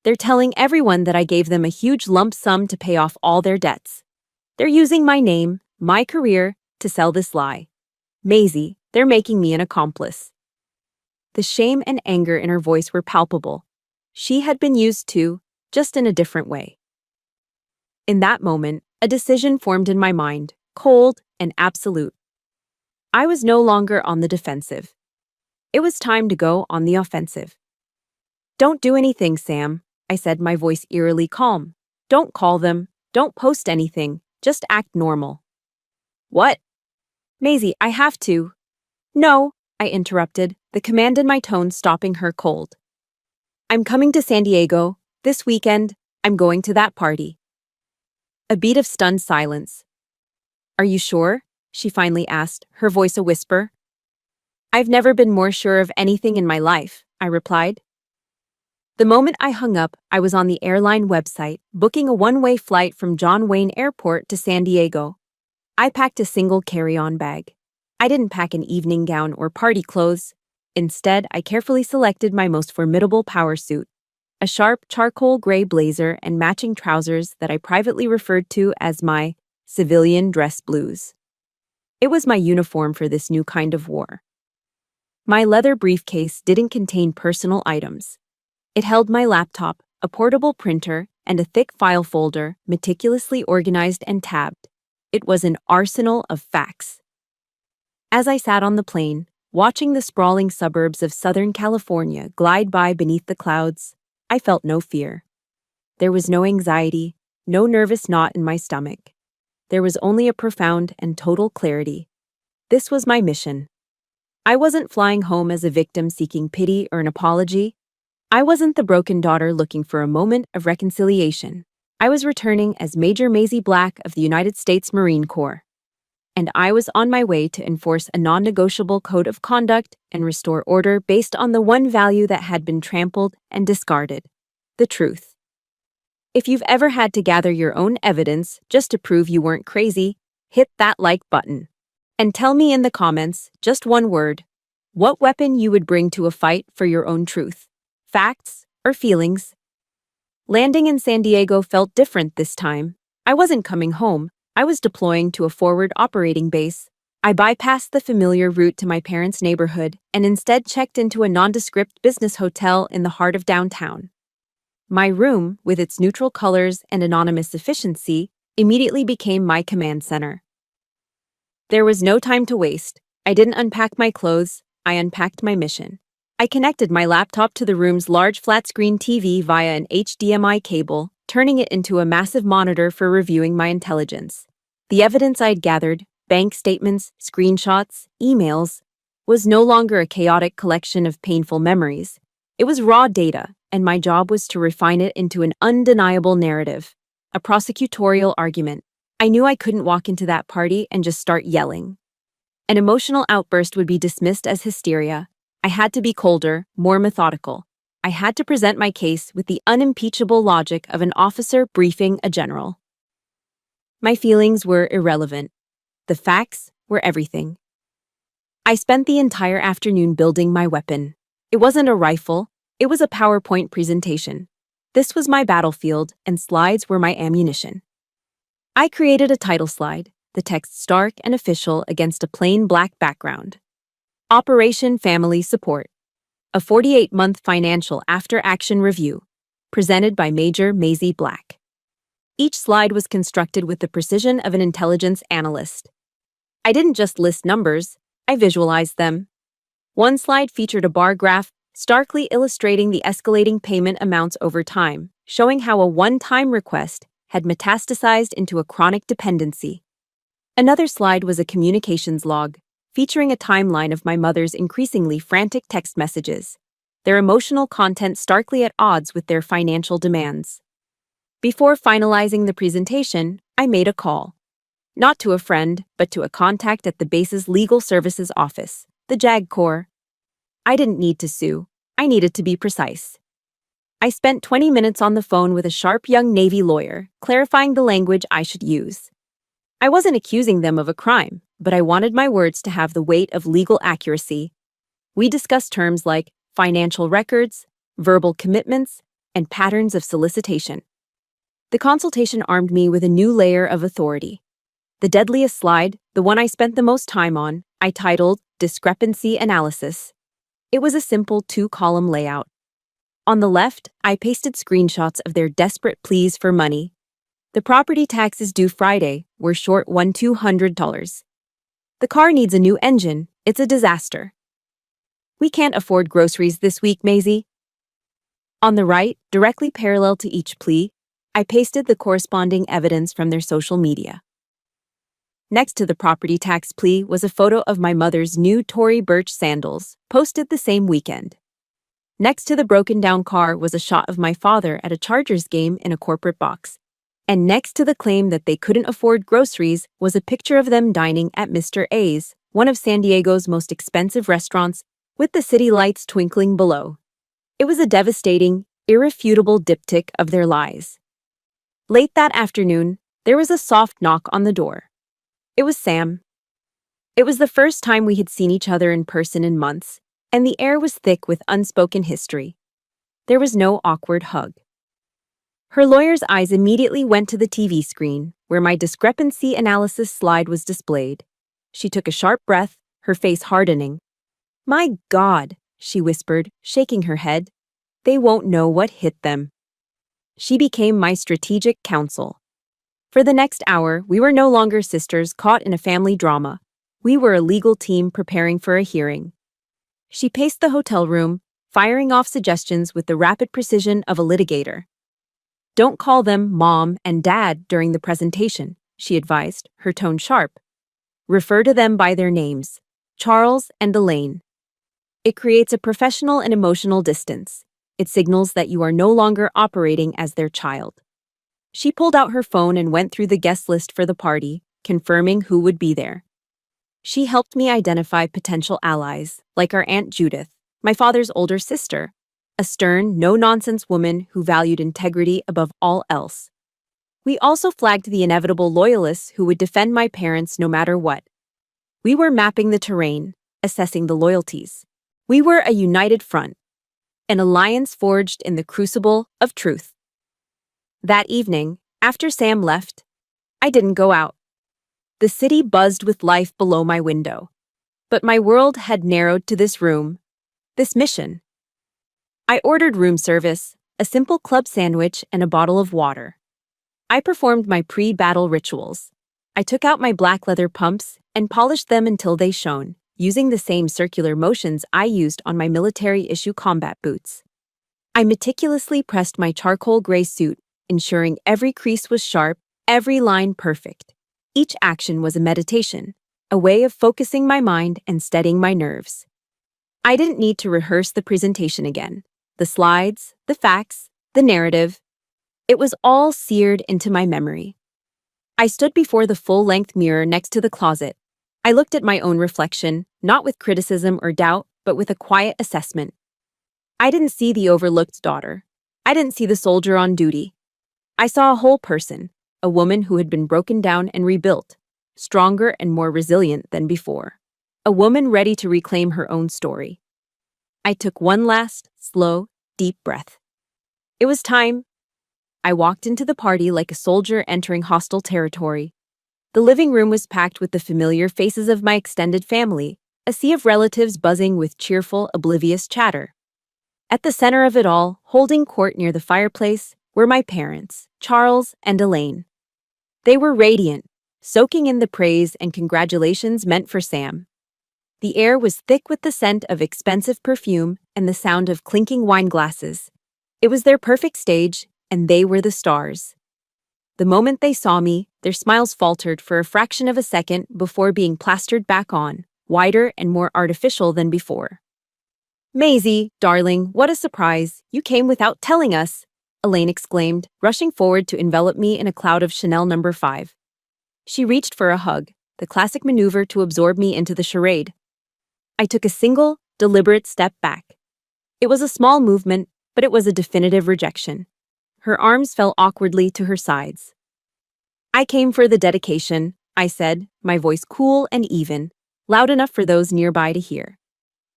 "They're telling everyone that I gave them a huge lump sum to pay off all their debts. They're using my name, my career, to sell this lie. Maisie, they're making me an accomplice." The shame and anger in her voice were palpable. She had been used too, just in a different way. In that moment, a decision formed in my mind, cold and absolute. I was no longer on the defensive. It was time to go on the offensive. "Don't do anything, Sam," I said, my voice eerily calm. "Don't call them. Don't post anything. Just act normal." "What?" "Maisie, I have to." "No," I interrupted, the command in my tone stopping her cold. "I'm coming to San Diego. This weekend, I'm going to that party." A beat of stunned silence. "Are you sure?" she finally asked, her voice a whisper. "I've never been more sure of anything in my life," I replied. The moment I hung up, I was on the airline website, booking a one-way flight from John Wayne Airport to San Diego. I packed a single carry-on bag. I didn't pack an evening gown or party clothes. Instead, I carefully selected my most formidable power suit, a sharp charcoal gray blazer and matching trousers that I privately referred to as my civilian dress blues. It was my uniform for this new kind of war. My leather briefcase didn't contain personal items. It held my laptop, a portable printer, and a thick file folder meticulously organized and tabbed. It was an arsenal of facts. As I sat on the plane, watching the sprawling suburbs of Southern California glide by beneath the clouds, I felt no fear. There was no anxiety, no nervous knot in my stomach. There was only a profound and total clarity. This was my mission. I wasn't flying home as a victim seeking pity or an apology. I wasn't the broken daughter looking for a moment of reconciliation. I was returning as Major Maisie Black of the United States Marine Corps. And I was on my way to enforce a non-negotiable code of conduct and restore order based on the one value that had been trampled and discarded: the truth. If you've ever had to gather your own evidence just to prove you weren't crazy, hit that like button. And tell me in the comments, just one word, what weapon you would bring to a fight for your own truth: facts or feelings. Landing in San Diego felt different this time. I wasn't coming home. I was deploying to a forward operating base. I bypassed the familiar route to my parents' neighborhood and instead checked into a nondescript business hotel in the heart of downtown. My room, with its neutral colors and anonymous efficiency, immediately became my command center. There was no time to waste. I didn't unpack my clothes. I unpacked my mission. I connected my laptop to the room's large flat-screen TV via an HDMI cable, turning it into a massive monitor for reviewing my intelligence. The evidence I'd gathered, bank statements, screenshots, emails, was no longer a chaotic collection of painful memories. It was raw data, and my job was to refine it into an undeniable narrative, a prosecutorial argument. I knew I couldn't walk into that party and just start yelling. An emotional outburst would be dismissed as hysteria. I had to be colder, more methodical. I had to present my case with the unimpeachable logic of an officer briefing a general. My feelings were irrelevant. The facts were everything. I spent the entire afternoon building my weapon. It wasn't a rifle, it was a PowerPoint presentation. This was my battlefield, and slides were my ammunition. I created a title slide, the text stark and official against a plain black background. Operation Family Support. A 48-month financial after-action review, presented by Major Maisie Black. Each slide was constructed with the precision of an intelligence analyst. I didn't just list numbers, I visualized them. One slide featured a bar graph, starkly illustrating the escalating payment amounts over time, showing how a one-time request had metastasized into a chronic dependency. Another slide was a communications log, featuring a timeline of my mother's increasingly frantic text messages, their emotional content starkly at odds with their financial demands. Before finalizing the presentation, I made a call. Not to a friend, but to a contact at the base's legal services office, the JAG Corps. I didn't need to sue. I needed to be precise. I spent 20 minutes on the phone with a sharp young Navy lawyer, clarifying the language I should use. I wasn't accusing them of a crime, but I wanted my words to have the weight of legal accuracy. We discussed terms like financial records, verbal commitments, and patterns of solicitation. The consultation armed me with a new layer of authority. The deadliest slide, the one I spent the most time on, I titled Discrepancy Analysis. It was a simple 2-column layout. On the left, I pasted screenshots of their desperate pleas for money. The property tax is due Friday. We're short $200. The car needs a new engine. It's a disaster. We can't afford groceries this week, Maisie. On the right, directly parallel to each plea, I pasted the corresponding evidence from their social media. Next to the property tax plea was a photo of my mother's new Tory Burch sandals, posted the same weekend. Next to the broken-down car was a shot of my father at a Chargers game in a corporate box. And next to the claim that they couldn't afford groceries was a picture of them dining at Mr. A's, one of San Diego's most expensive restaurants, with the city lights twinkling below. It was a devastating, irrefutable diptych of their lies. Late that afternoon, there was a soft knock on the door. It was Sam. It was the first time we had seen each other in person in months, and the air was thick with unspoken history. There was no awkward hug. Her lawyer's eyes immediately went to the TV screen, where my discrepancy analysis slide was displayed. She took a sharp breath, her face hardening. "My God," she whispered, shaking her head. "They won't know what hit them." She became my strategic counsel. For the next hour, we were no longer sisters caught in a family drama. We were a legal team preparing for a hearing. She paced the hotel room, firing off suggestions with the rapid precision of a litigator. "Don't call them Mom and Dad during the presentation," she advised, her tone sharp. "Refer to them by their names, Charles and Elaine. It creates a professional and emotional distance. It signals that you are no longer operating as their child." She pulled out her phone and went through the guest list for the party, confirming who would be there. She helped me identify potential allies, like our Aunt Judith, my father's older sister, a stern, no-nonsense woman who valued integrity above all else. We also flagged the inevitable loyalists who would defend my parents no matter what. We were mapping the terrain, assessing the loyalties. We were a united front, an alliance forged in the crucible of truth. That evening, after Sam left, I didn't go out. The city buzzed with life below my window. But my world had narrowed to this room, this mission. I ordered room service, a simple club sandwich, and a bottle of water. I performed my pre-battle rituals. I took out my black leather pumps and polished them until they shone, using the same circular motions I used on my military-issue combat boots. I meticulously pressed my charcoal gray suit, ensuring every crease was sharp, every line perfect. Each action was a meditation, a way of focusing my mind and steadying my nerves. I didn't need to rehearse the presentation again. The slides, the facts, the narrative. It was all seared into my memory. I stood before the full-length mirror next to the closet. I looked at my own reflection, not with criticism or doubt, but with a quiet assessment. I didn't see the overlooked daughter. I didn't see the soldier on duty. I saw a whole person, a woman who had been broken down and rebuilt, stronger and more resilient than before. A woman ready to reclaim her own story. I took one last, slow, deep breath. It was time. I walked into the party like a soldier entering hostile territory. The living room was packed with the familiar faces of my extended family, a sea of relatives buzzing with cheerful, oblivious chatter. At the center of it all, holding court near the fireplace, were my parents, Charles and Elaine. They were radiant, soaking in the praise and congratulations meant for Sam. The air was thick with the scent of expensive perfume and the sound of clinking wine glasses. It was their perfect stage, and they were the stars. The moment they saw me, their smiles faltered for a fraction of a second before being plastered back on, wider and more artificial than before. "Maisie, darling, what a surprise. You came without telling us," Elaine exclaimed, rushing forward to envelop me in a cloud of Chanel No. 5. She reached for a hug, the classic maneuver to absorb me into the charade. I took a single, deliberate step back. It was a small movement, but it was a definitive rejection. Her arms fell awkwardly to her sides. "I came for the dedication," I said, my voice cool and even, loud enough for those nearby to hear.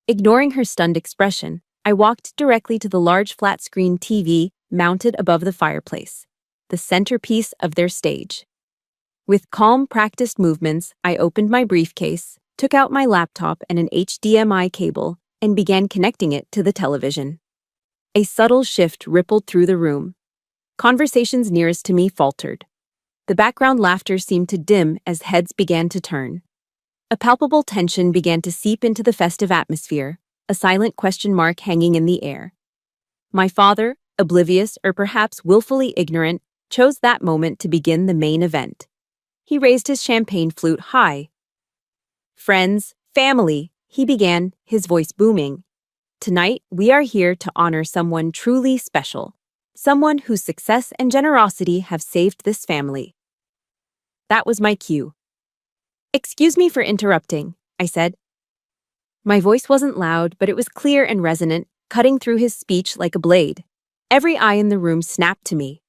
Ignoring her stunned expression, I walked directly to the large flat-screen TV mounted above the fireplace, the centerpiece of their stage. With calm, practiced movements, I opened my briefcase, took out my laptop and an HDMI cable, and began connecting it to the television. A subtle shift rippled through the room. Conversations nearest to me faltered. The background laughter seemed to dim as heads began to turn. A palpable tension began to seep into the festive atmosphere, a silent question mark hanging in the air. My father, oblivious or perhaps willfully ignorant, chose that moment to begin the main event. He raised his champagne flute high. "Friends, family," he began, his voice booming. "Tonight, we are here to honor someone truly special, someone whose success and generosity have saved this family." That was my cue. "Excuse me for interrupting," I said. My voice wasn't loud, but it was clear and resonant, cutting through his speech like a blade. Every eye in the room snapped to me.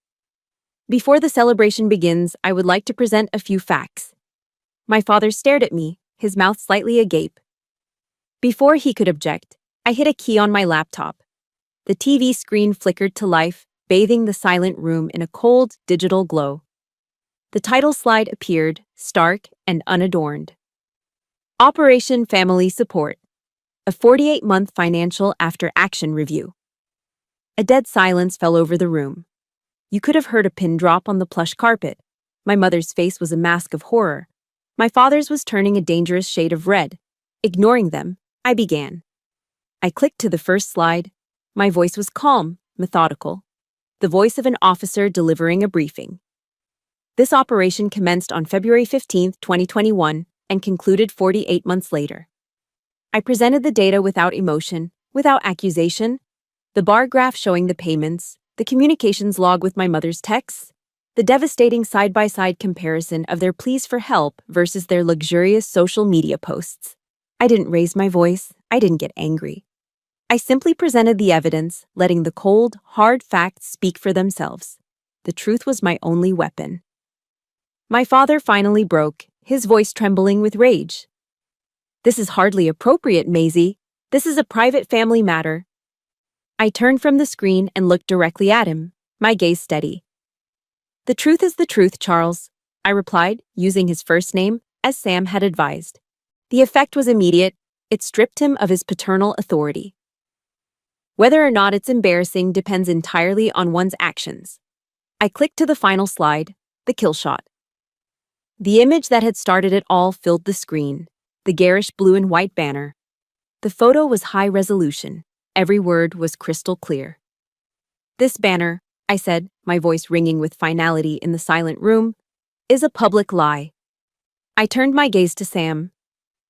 "Before the celebration begins, I would like to present a few facts." My father stared at me, his mouth slightly agape. Before he could object, I hit a key on my laptop. The TV screen flickered to life, bathing the silent room in a cold, digital glow. The title slide appeared, stark and unadorned. Operation Family Support, a 48-month financial after-action review. A dead silence fell over the room. You could have heard a pin drop on the plush carpet. My mother's face was a mask of horror. My father's was turning a dangerous shade of red. Ignoring them, I began. I clicked to the first slide. My voice was calm, methodical. The voice of an officer delivering a briefing. This operation commenced on February 15, 2021, and concluded 48 months later. I presented the data without emotion, without accusation. The bar graph showing the payments, the communications log with my mother's texts, the devastating side-by-side comparison of their pleas for help versus their luxurious social media posts. I didn't raise my voice. I didn't get angry. I simply presented the evidence, letting the cold, hard facts speak for themselves. The truth was my only weapon. My father finally broke, his voice trembling with rage. "This is hardly appropriate, Maisie. This is a private family matter." I turned from the screen and looked directly at him, my gaze steady. "The truth is the truth, Charles," I replied, using his first name, as Sam had advised. The effect was immediate. It stripped him of his paternal authority. Whether or not it's embarrassing depends entirely on one's actions. I clicked to the final slide, the kill shot. The image that had started it all filled the screen, the garish blue and white banner. The photo was high resolution. Every word was crystal clear. "This banner," I said, my voice ringing with finality in the silent room, "is a public lie." I turned my gaze to Sam.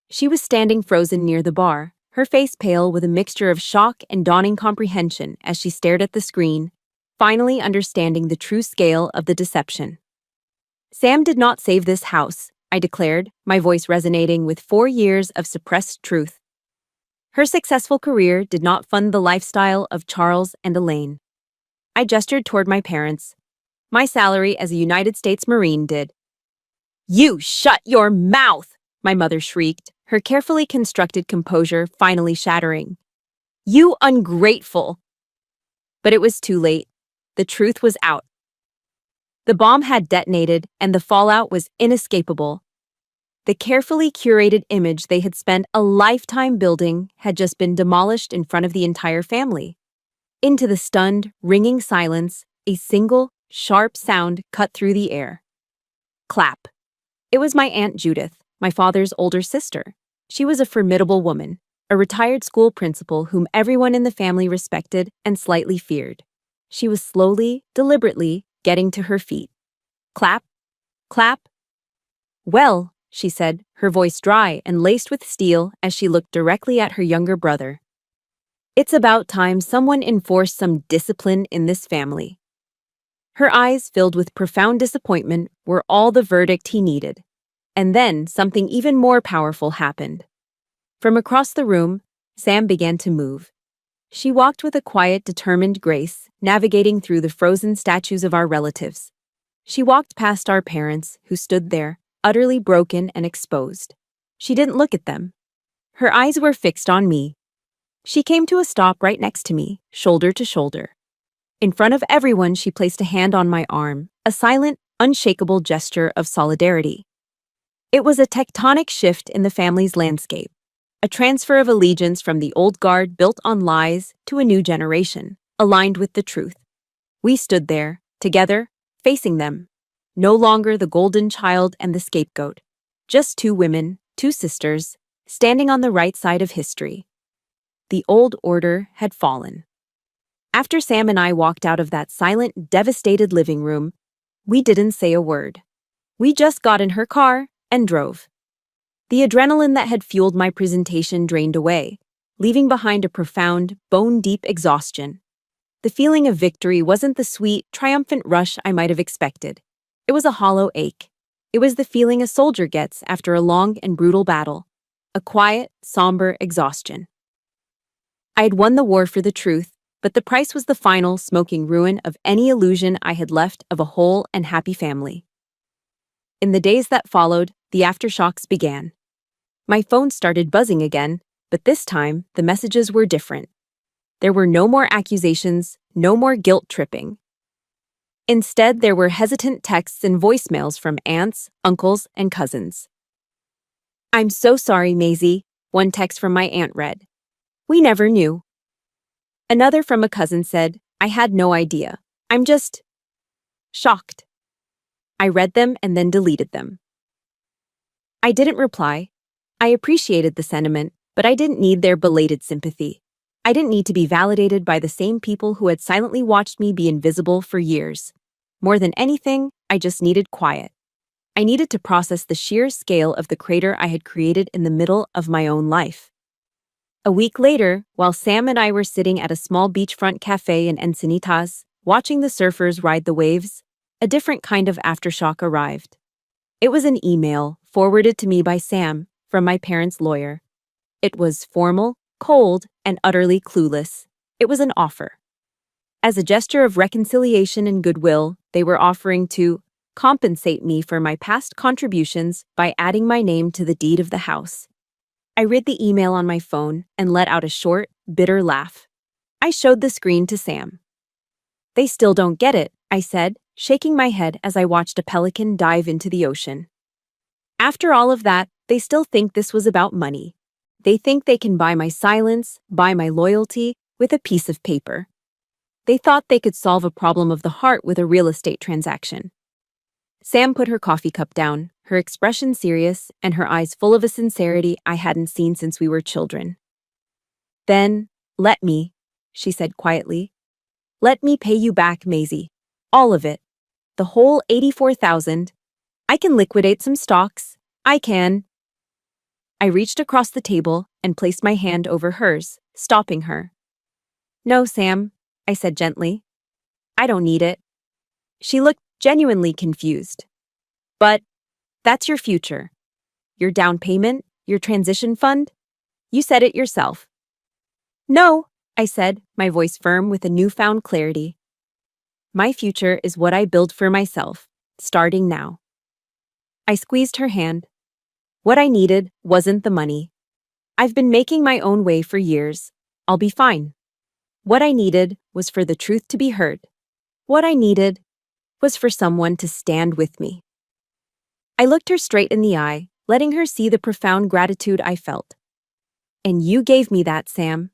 She was standing frozen near the bar, her face pale with a mixture of shock and dawning comprehension as she stared at the screen, finally understanding the true scale of the deception. "Sam did not save this house," I declared, my voice resonating with 4 years of suppressed truth. Her successful career did not fund the lifestyle of Charles and Elaine. I gestured toward my parents. My salary as a United States Marine did. "You shut your mouth!" my mother shrieked, her carefully constructed composure finally shattering. "You ungrateful!" But it was too late. The truth was out. The bomb had detonated, and the fallout was inescapable. The carefully curated image they had spent a lifetime building had just been demolished in front of the entire family. Into the stunned, ringing silence, a single, sharp sound cut through the air. Clap. It was my Aunt Judith, my father's older sister. She was a formidable woman, a retired school principal whom everyone in the family respected and slightly feared. She was slowly, deliberately getting to her feet. Clap. Clap. "Well," she said, her voice dry and laced with steel as she looked directly at her younger brother. "It's about time someone enforced some discipline in this family." Her eyes, filled with profound disappointment, were all the verdict he needed. And then something even more powerful happened. From across the room, Sam began to move. She walked with a quiet, determined grace, navigating through the frozen statues of our relatives. She walked past our parents, who stood there, utterly broken and exposed. She didn't look at them. Her eyes were fixed on me. She came to a stop right next to me, shoulder to shoulder. In front of everyone, she placed a hand on my arm, a silent, unshakable gesture of solidarity. It was a tectonic shift in the family's landscape, a transfer of allegiance from the old guard built on lies to a new generation, aligned with the truth. We stood there, together, facing them. No longer the golden child and the scapegoat, just 2 women, 2 sisters, standing on the right side of history. The old order had fallen. After Sam and I walked out of that silent, devastated living room, we didn't say a word. We just got in her car and drove. The adrenaline that had fueled my presentation drained away, leaving behind a profound, bone-deep exhaustion. The feeling of victory wasn't the sweet, triumphant rush I might have expected. It was a hollow ache. It was the feeling a soldier gets after a long and brutal battle, a quiet, somber exhaustion. I had won the war for the truth, but the price was the final, smoking ruin of any illusion I had left of a whole and happy family. In the days that followed, the aftershocks began. My phone started buzzing again, but this time the messages were different. There were no more accusations, no more guilt tripping. Instead, there were hesitant texts and voicemails from aunts, uncles, and cousins. "I'm so sorry, Maisie," one text from my aunt read. "We never knew." Another from a cousin said, "I had no idea. I'm just shocked." I read them and then deleted them. I didn't reply. I appreciated the sentiment, but I didn't need their belated sympathy. I didn't need to be validated by the same people who had silently watched me be invisible for years. More than anything, I just needed quiet. I needed to process the sheer scale of the crater I had created in the middle of my own life. A week later, while Sam and I were sitting at a small beachfront cafe in Encinitas, watching the surfers ride the waves, a different kind of aftershock arrived. It was an email forwarded to me by Sam from my parents' lawyer. It was formal, cold, and utterly clueless. It was an offer. As a gesture of reconciliation and goodwill, they were offering to compensate me for my past contributions by adding my name to the deed of the house. I read the email on my phone and let out a short, bitter laugh. I showed the screen to Sam. "They still don't get it," I said, shaking my head as I watched a pelican dive into the ocean. "After all of that, they still think this was about money. They think they can buy my silence, buy my loyalty, with a piece of paper. They thought they could solve a problem of the heart with a real estate transaction." Sam put her coffee cup down, her expression serious and her eyes full of a sincerity I hadn't seen since we were children. "Then, let me," she said quietly. "Let me pay you back, Maisie. All of it. The whole 84,000. I can liquidate some stocks. I can." I reached across the table and placed my hand over hers, stopping her. "No, Sam," I said gently. "I don't need it." She looked genuinely confused. "But that's your future. Your down payment, your transition fund. You said it yourself." "No," I said, my voice firm with a newfound clarity. "My future is what I build for myself, starting now." I squeezed her hand. What I needed wasn't the money. I've been making my own way for years. I'll be fine. What I needed was for the truth to be heard. What I needed was for someone to stand with me. I looked her straight in the eye, letting her see the profound gratitude I felt. "And you gave me that, Sam.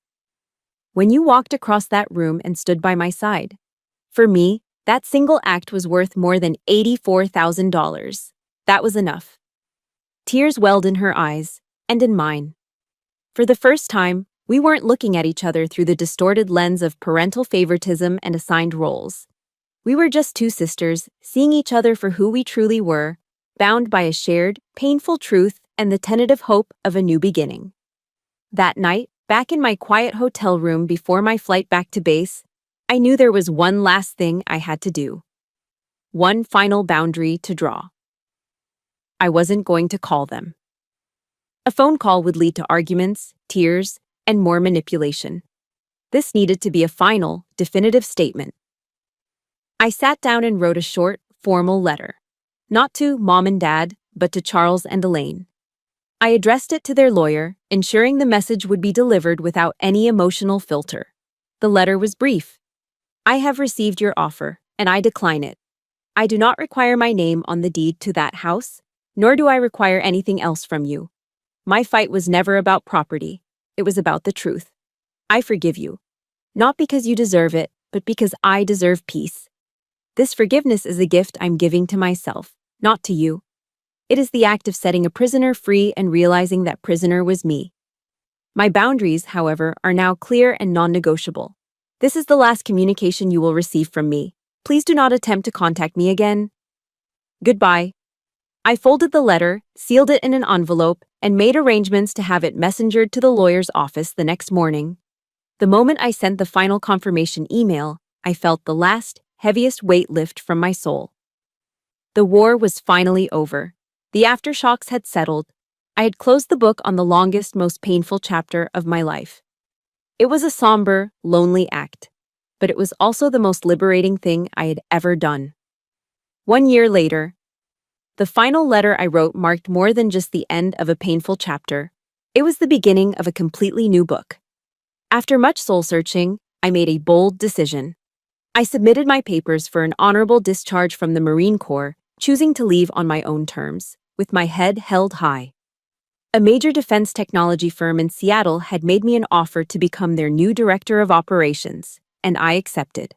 When you walked across that room and stood by my side. For me, that single act was worth more than $84,000. That was enough." Tears welled in her eyes, and in mine. For the first time, we weren't looking at each other through the distorted lens of parental favoritism and assigned roles. We were just two sisters, seeing each other for who we truly were, bound by a shared, painful truth and the tentative hope of a new beginning. That night, back in my quiet hotel room before my flight back to base, I knew there was one last thing I had to do. One final boundary to draw. I wasn't going to call them. A phone call would lead to arguments, tears, and more manipulation. This needed to be a final, definitive statement. I sat down and wrote a short, formal letter. Not to Mom and Dad, but to Charles and Elaine. I addressed it to their lawyer, ensuring the message would be delivered without any emotional filter. The letter was brief. "I have received your offer, and I decline it. I do not require my name on the deed to that house, nor do I require anything else from you. My fight was never about property. It was about the truth. I forgive you. Not because you deserve it, but because I deserve peace. This forgiveness is a gift I'm giving to myself, not to you. It is the act of setting a prisoner free and realizing that prisoner was me. My boundaries, however, are now clear and non-negotiable. This is the last communication you will receive from me. Please do not attempt to contact me again. Goodbye." I folded the letter, sealed it in an envelope, and made arrangements to have it messengered to the lawyer's office the next morning. The moment I sent the final confirmation email, I felt the last, heaviest weight lift from my soul. The war was finally over. The aftershocks had settled. I had closed the book on the longest, most painful chapter of my life. It was a somber, lonely act, but it was also the most liberating thing I had ever done. 1 year later, The final letter I wrote marked more than just the end of a painful chapter. It was the beginning of a completely new book. After much soul-searching, I made a bold decision. I submitted my papers for an honorable discharge from the Marine Corps, choosing to leave on my own terms, with my head held high. A major defense technology firm in Seattle had made me an offer to become their new director of operations, and I accepted.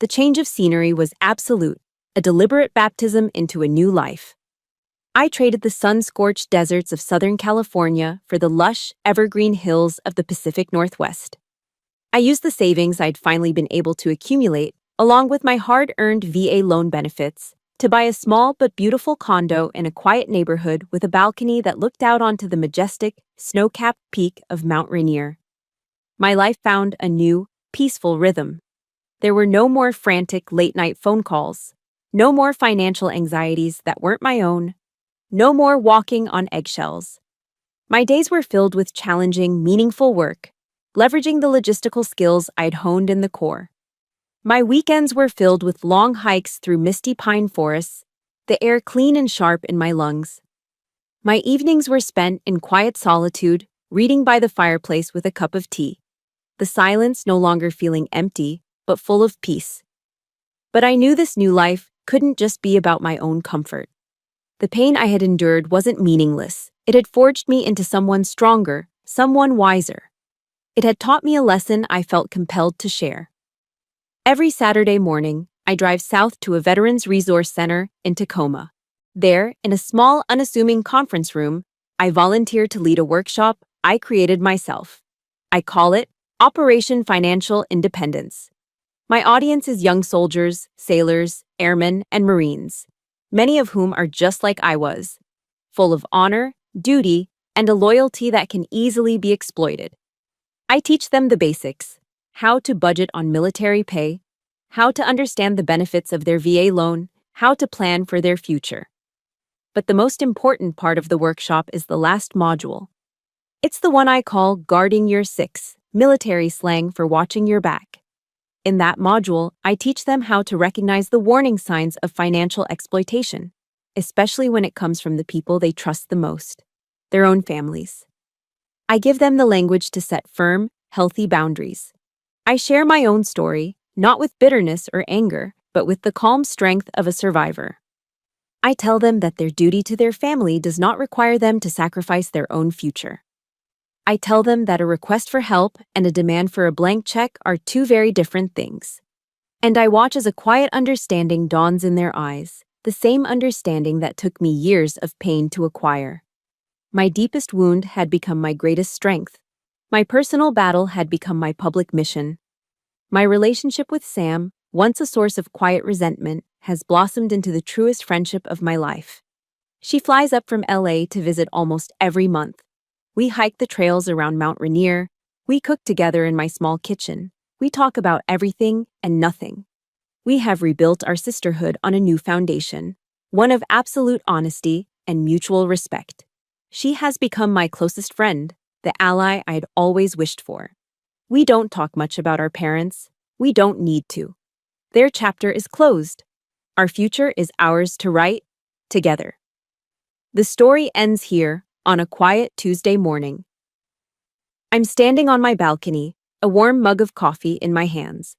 The change of scenery was absolute, a deliberate baptism into a new life. I traded the sun-scorched deserts of Southern California for the lush, evergreen hills of the Pacific Northwest. I used the savings I'd finally been able to accumulate, along with my hard-earned VA loan benefits, to buy a small but beautiful condo in a quiet neighborhood with a balcony that looked out onto the majestic, snow-capped peak of Mount Rainier. My life found a new, peaceful rhythm. There were no more frantic late-night phone calls, no more financial anxieties that weren't my own, no more walking on eggshells. My days were filled with challenging, meaningful work, leveraging the logistical skills I'd honed in the Corps. My weekends were filled with long hikes through misty pine forests, the air clean and sharp in my lungs. My evenings were spent in quiet solitude, reading by the fireplace with a cup of tea, the silence no longer feeling empty, but full of peace. But I knew this new life couldn't just be about my own comfort. The pain I had endured wasn't meaningless. It had forged me into someone stronger, someone wiser. It had taught me a lesson I felt compelled to share. Every Saturday morning, I drive south to a Veterans Resource Center in Tacoma. There, in a small, unassuming conference room, I volunteer to lead a workshop I created myself. I call it Operation Financial Independence. My audience is young soldiers, sailors, airmen, and Marines, many of whom are just like I was, full of honor, duty, and a loyalty that can easily be exploited. I teach them the basics: how to budget on military pay, how to understand the benefits of their VA loan, how to plan for their future. But the most important part of the workshop is the last module. It's the one I call Guarding Your Six, military slang for watching your back. In that module, I teach them how to recognize the warning signs of financial exploitation, especially when it comes from the people they trust the most, their own families. I give them the language to set firm, healthy boundaries. I share my own story, not with bitterness or anger, but with the calm strength of a survivor. I tell them that their duty to their family does not require them to sacrifice their own future. I tell them that a request for help and a demand for a blank check are two very different things. And I watch as a quiet understanding dawns in their eyes, the same understanding that took me years of pain to acquire. My deepest wound had become my greatest strength. My personal battle had become my public mission. My relationship with Sam, once a source of quiet resentment, has blossomed into the truest friendship of my life. She flies up from LA to visit almost every month. We hike the trails around Mount Rainier. We cook together in my small kitchen. We talk about everything and nothing. We have rebuilt our sisterhood on a new foundation, one of absolute honesty and mutual respect. She has become my closest friend, the ally I had always wished for. We don't talk much about our parents. We don't need to. Their chapter is closed. Our future is ours to write, together. The story ends here, on a quiet Tuesday morning. I'm standing on my balcony, a warm mug of coffee in my hands.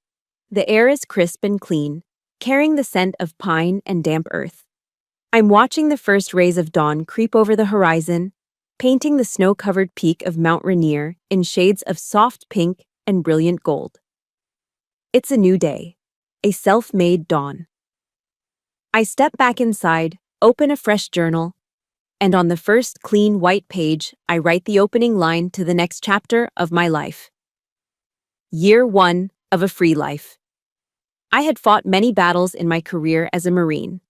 The air is crisp and clean, carrying the scent of pine and damp earth. I'm watching the first rays of dawn creep over the horizon, painting the snow-covered peak of Mount Rainier in shades of soft pink and brilliant gold. It's a new day, a self-made dawn. I step back inside, open a fresh journal, and on the first clean white page, I write the opening line to the next chapter of my life. Year 1 of a free life. I had fought many battles in my career as a Marine,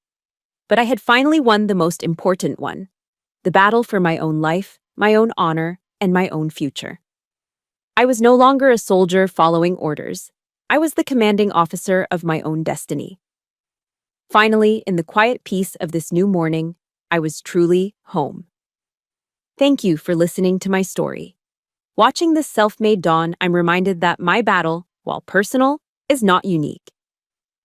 but I had finally won the most important one, the battle for my own life, my own honor, and my own future. I was no longer a soldier following orders. I was the commanding officer of my own destiny. Finally, in the quiet peace of this new morning, I was truly home. Thank you for listening to my story. Watching this self-made dawn, I'm reminded that my battle, while personal, is not unique.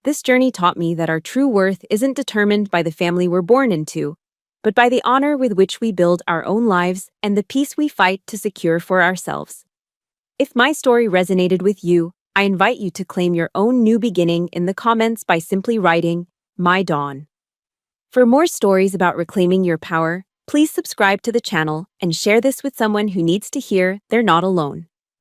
This journey taught me that our true worth isn't determined by the family we're born into, but by the honor with which we build our own lives and the peace we fight to secure for ourselves. If my story resonated with you, I invite you to claim your own new beginning in the comments by simply writing, My Dawn. For more stories about reclaiming your power, please subscribe to the channel and share this with someone who needs to hear they're not alone.